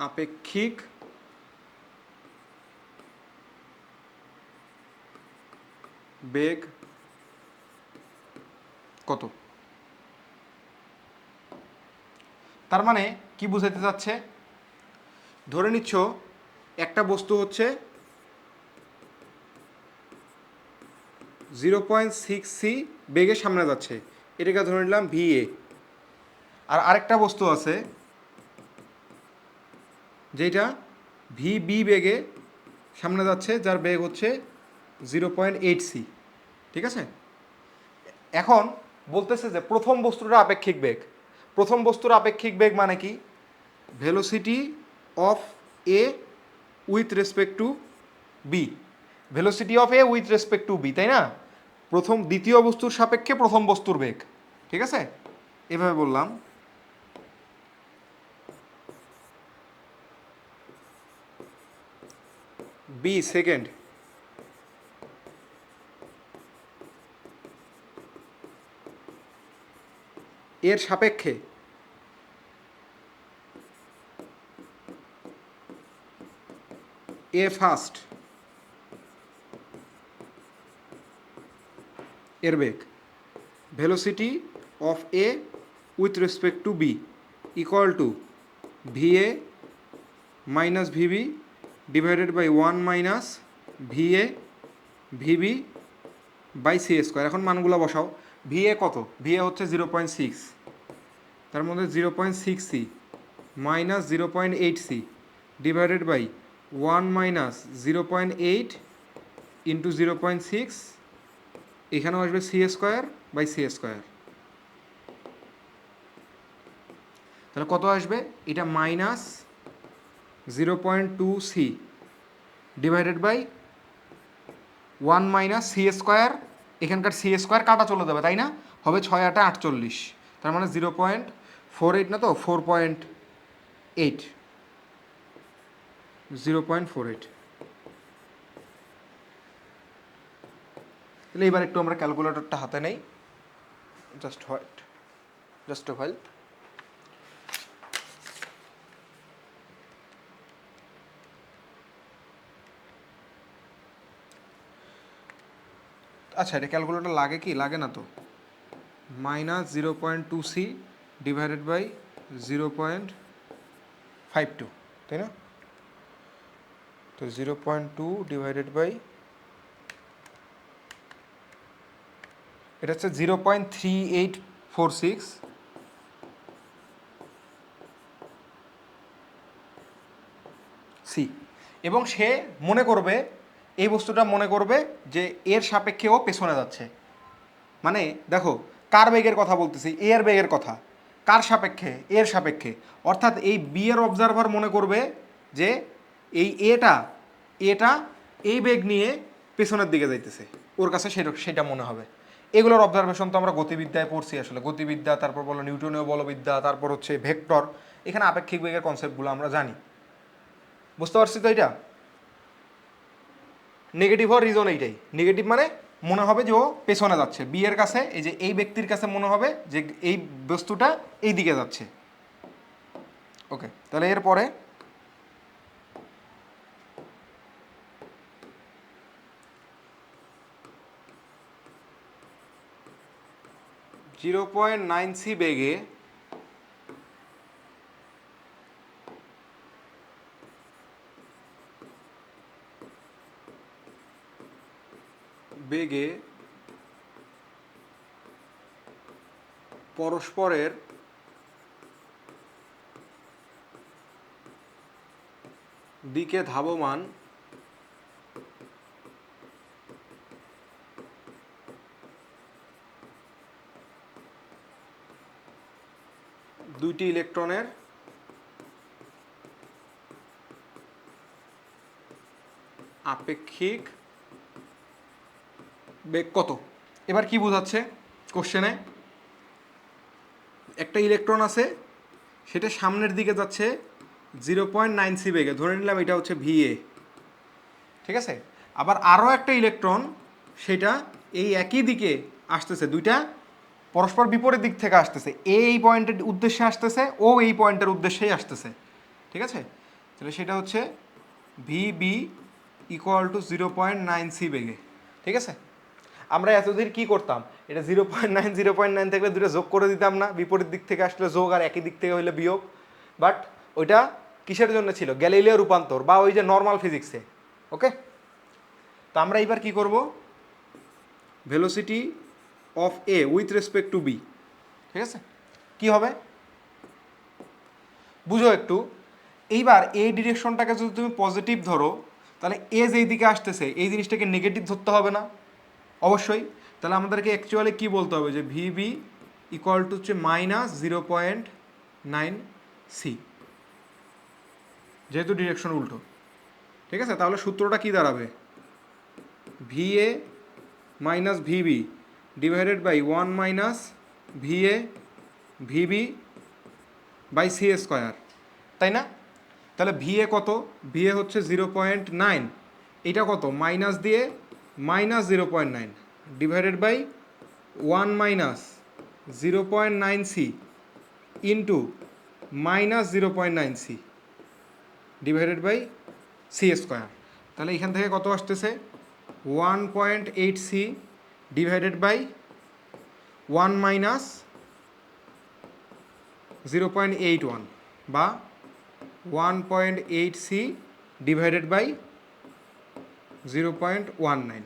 আপেক্ষিক বেগ কত? তার মানে কি বুঝাতে চাচ্ছে, ধরে নিচ্ছ একটা বস্তু হচ্ছে 0.6 সি বেগে সামনে যাচ্ছে, এটাকে ধরে নিলাম VA। আর আরেকটা বস্তু আছে যেটা VB বেগে সামনে যাচ্ছে, যার বেগ হচ্ছে 0.8 সি। ঠিক আছে, এখন বলতেছে যে প্রথম বস্তুটার আপেক্ষিক বেগ। প্রথম বস্তুর আপেক্ষিক বেগ মানে কি, velocity of A with respect to B. Velocity of A with respect to B, তাই না? দ্বিতীয় বস্তুর সাপেক্ষে প্রথম বস্তুর বেগ। ঠিক আছে, এভাবে বললাম বি সেকেন্ড এর সাপেক্ষে এ ফার্স্ট এর বেগ। Velocity of A with respect to B equal to VA minus VB divided by 1 minus VA VB by C square. এখন মানগুলো বসাও। VA কত? VA হচ্ছে 0.6, তার মধ্যে 0.6 C minus 0.8 C divided by 1 minus 0.8 into 0.6, এখানেও আসবে C square by C square. তাহলে কত আসবে? এটা minus 0.2 C divided by 1 minus C square, এখানকার সি স্কোয়ার কাটা চলে যাবে, তাই না? হবে 6×8 = 48, তার মানে 0.48 না তো 4.8, 0.48। তাহলে এবার একটু আমরা ক্যালকুলেটরটা হাতে নেই, জাস্ট ফাইল। আচ্ছা, এটা ক্যালকুলেটর লাগে কি লাগে না তো? মাইনাস 0.2 সি ডিভাইডেড বাই 0.52, তাই না? তো 0.2 ডিভাইডেড বাই, এটা হচ্ছে 0.3846 সি। এবং সে মনে করবে, এই বস্তুটা মনে করবে যে এর সাপেক্ষে ও পেছনে যাচ্ছে। মানে দেখো কার বেগের কথা বলতেছি, এ এর বেগের কথা। কার সাপেক্ষে? এর সাপেক্ষে। অর্থাৎ এই বি এর অবজারভার মনে করবে যে এই এটা এই বেগ নিয়ে পেছনের দিকে যাইতেছে, ওর কাছে সেটা মনে হবে। এগুলোর অবজারভেশন তো আমরা গতিবিদ্যায় পড়ছি আসলে, গতিবিদ্যা, তারপর বলো নিউটনীয় বলবিদ্যা, তারপর হচ্ছে ভেক্টর, এখানে আপেক্ষিক বেগের কনসেপ্টগুলো আমরা জানি। বুঝতে পারছি তো? এটা নেগেটিভ হওয়ার রিজন এইটাই। নেগেটিভ মানে মনে হবে যে ও পেছনে যাচ্ছে, বি এর কাছে, এই যে এই ব্যক্তির কাছে মনে হবে যে এই বস্তুটা এই দিকে যাচ্ছে। ওকে, তাহলে এরপরে জিরো পয়েন্ট নাইন সি বেগে পরস্পরের দিকে ধাবমান দুইটি ইলেকট্রনের আপেক্ষিক বেগ কত? এবার কি বোঝাচ্ছে কোশ্চেনে? একটা ইলেকট্রন আছে, সেটা সামনের দিকে যাচ্ছে 0.9 বেগে, ধরে নিলাম এটা হচ্ছে VA, ঠিক আছে। আবার আরও একটা ইলেকট্রন সেটা এই একই দিকে আসতেছে, দুইটা পরস্পর বিপরীত দিক থেকে আসতেছে, এই পয়েন্টের উদ্দেশ্যে আসতেছে, ও এই পয়েন্টের উদ্দেশ্যেই আসতেছে, ঠিক আছে। তাহলে সেটা হচ্ছে VB ইকুয়াল টু 0.9 বেগে, ঠিক আছে। আমরা এতদিন কি করতাম, এটা 0.9 থাকলে দুটো যোগ করে দিতাম না, বিপরীত দিক থেকে আসলে যোগ আর একই দিক থেকে হইলে বিয়োগ। বাট ওইটা কিসের জন্য ছিল? গ্যালিলিও রূপান্তর বা ওই যে নর্মাল ফিজিক্সে। ওকে, তো আমরা এবার কি করব, velocity of A with respect to B, ঠিক আছে, কি হবে বুঝো একটু। এইবার এই ডিরেকশনটাকে যদি তুমি পজিটিভ ধরো, তাহলে এ যেই দিকে আসতেছে এই জিনিসটাকে নেগেটিভ ধরতে হবে না? অবশ্যই। তাহলে আমাদেরকে অ্যাকচুয়ালি কী বলতে হবে, যে ভিবি ইকুয়াল টু হচ্ছে -0.9 সি, যেহেতু ডিরেকশন উল্টো, ঠিক আছে। তাহলে সূত্রটা কি দাঁড়াবে, VA minus VB divided by 1 minus VA VB by C square, তাই না? তাহলে ভিএ কত? ভিএ হচ্ছে 0.9, এটা কত, মাইনাস দিয়ে -0.9 divided by 1 minus 0.9 C into -0.9 C divided by C square. তাহলে এখান থেকে কত আসতেছে, 1.8 সি ডিভাইডেড বাই 1 মাইনাস 0.81 বা 1.8 সি ডিভাইডেড বাই 0.19।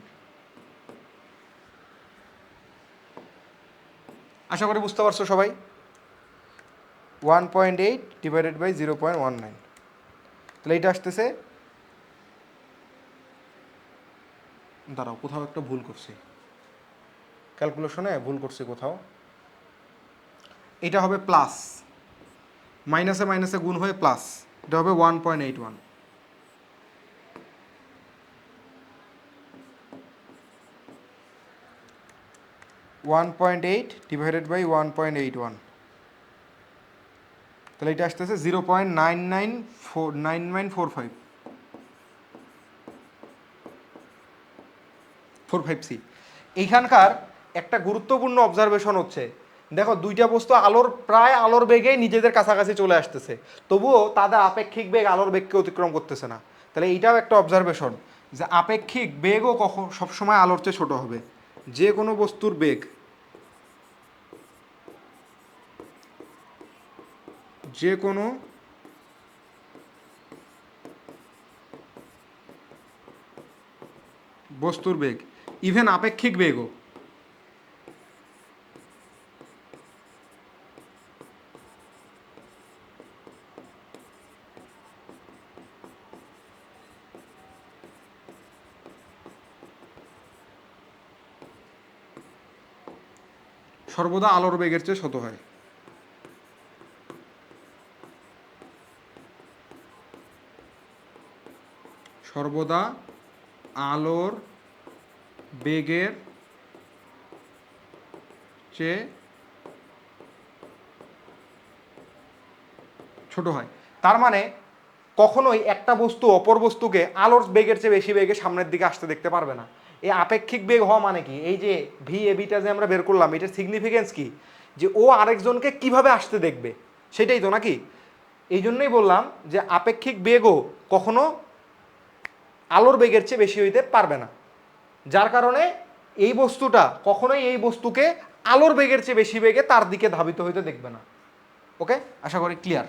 আশা করি বুঝতে পারছো সবাই। 1.8 ডিভাইডেড বাই 0.19, তাহলে এটা আসতেছে, দাঁড়াও কোথাও একটা ভুল করছি, ক্যালকুলেশনে ভুল করছি কোথাও, এটা হবে প্লাস, মাইনাসে মাইনাসে গুণ হয়ে প্লাস, এটা হবে 1.81। 1.8 ডিভাইডেড বাই 1.81, তাহলে এটা আসতেছে 0.9945 সি। এইখানকার একটা গুরুত্বপূর্ণ অবজারভেশন হচ্ছে, দেখো দুইটা বস্তু প্রায় আলোর বেগে নিজেদের কাছাকাছি চলে আসতেছে, তবুও তাদের আপেক্ষিক বেগ আলোর বেগকে অতিক্রম করতেছে না। তাহলে এইটাও একটা অবজারভেশন যে আপেক্ষিক বেগও সবসময় আলোর চেয়ে ছোট হবে। যে কোনো বস্তুর বেগ, যে কোনো বস্তুর বেগ, ইভেন আপেক্ষিক বেগও সর্বদা আলোর বেগের চেয়ে ছোট হয়। সর্বদা আলোর বেগের চেয়ে ছোট হয়। তার মানে কখনোই একটা বস্তু অপর বস্তুকে আলোর বেগের চেয়ে বেশি বেগে সামনের দিকে আসতে দেখতে পারবে না। এই আপেক্ষিক বেগ হওয়া মানে কি, এই যে ভি এ বিটা যে আমরা বের করলাম, এটার সিগনিফিকেন্স কি, যে ও আরেকজনকে কিভাবে আসতে দেখবে, সেটাই তো নাকি। এই জন্যই বললাম যে আপেক্ষিক বেগও কখনো আলোর বেগের চেয়ে বেশি হইতে পারবে না, যার কারণে এই বস্তুটা কখনোই এই বস্তুকে আলোর বেগের চেয়ে বেশি বেগে তার দিকে ধাবিত হইতে দেখবে না। ওকে, আশা করি ক্লিয়ার।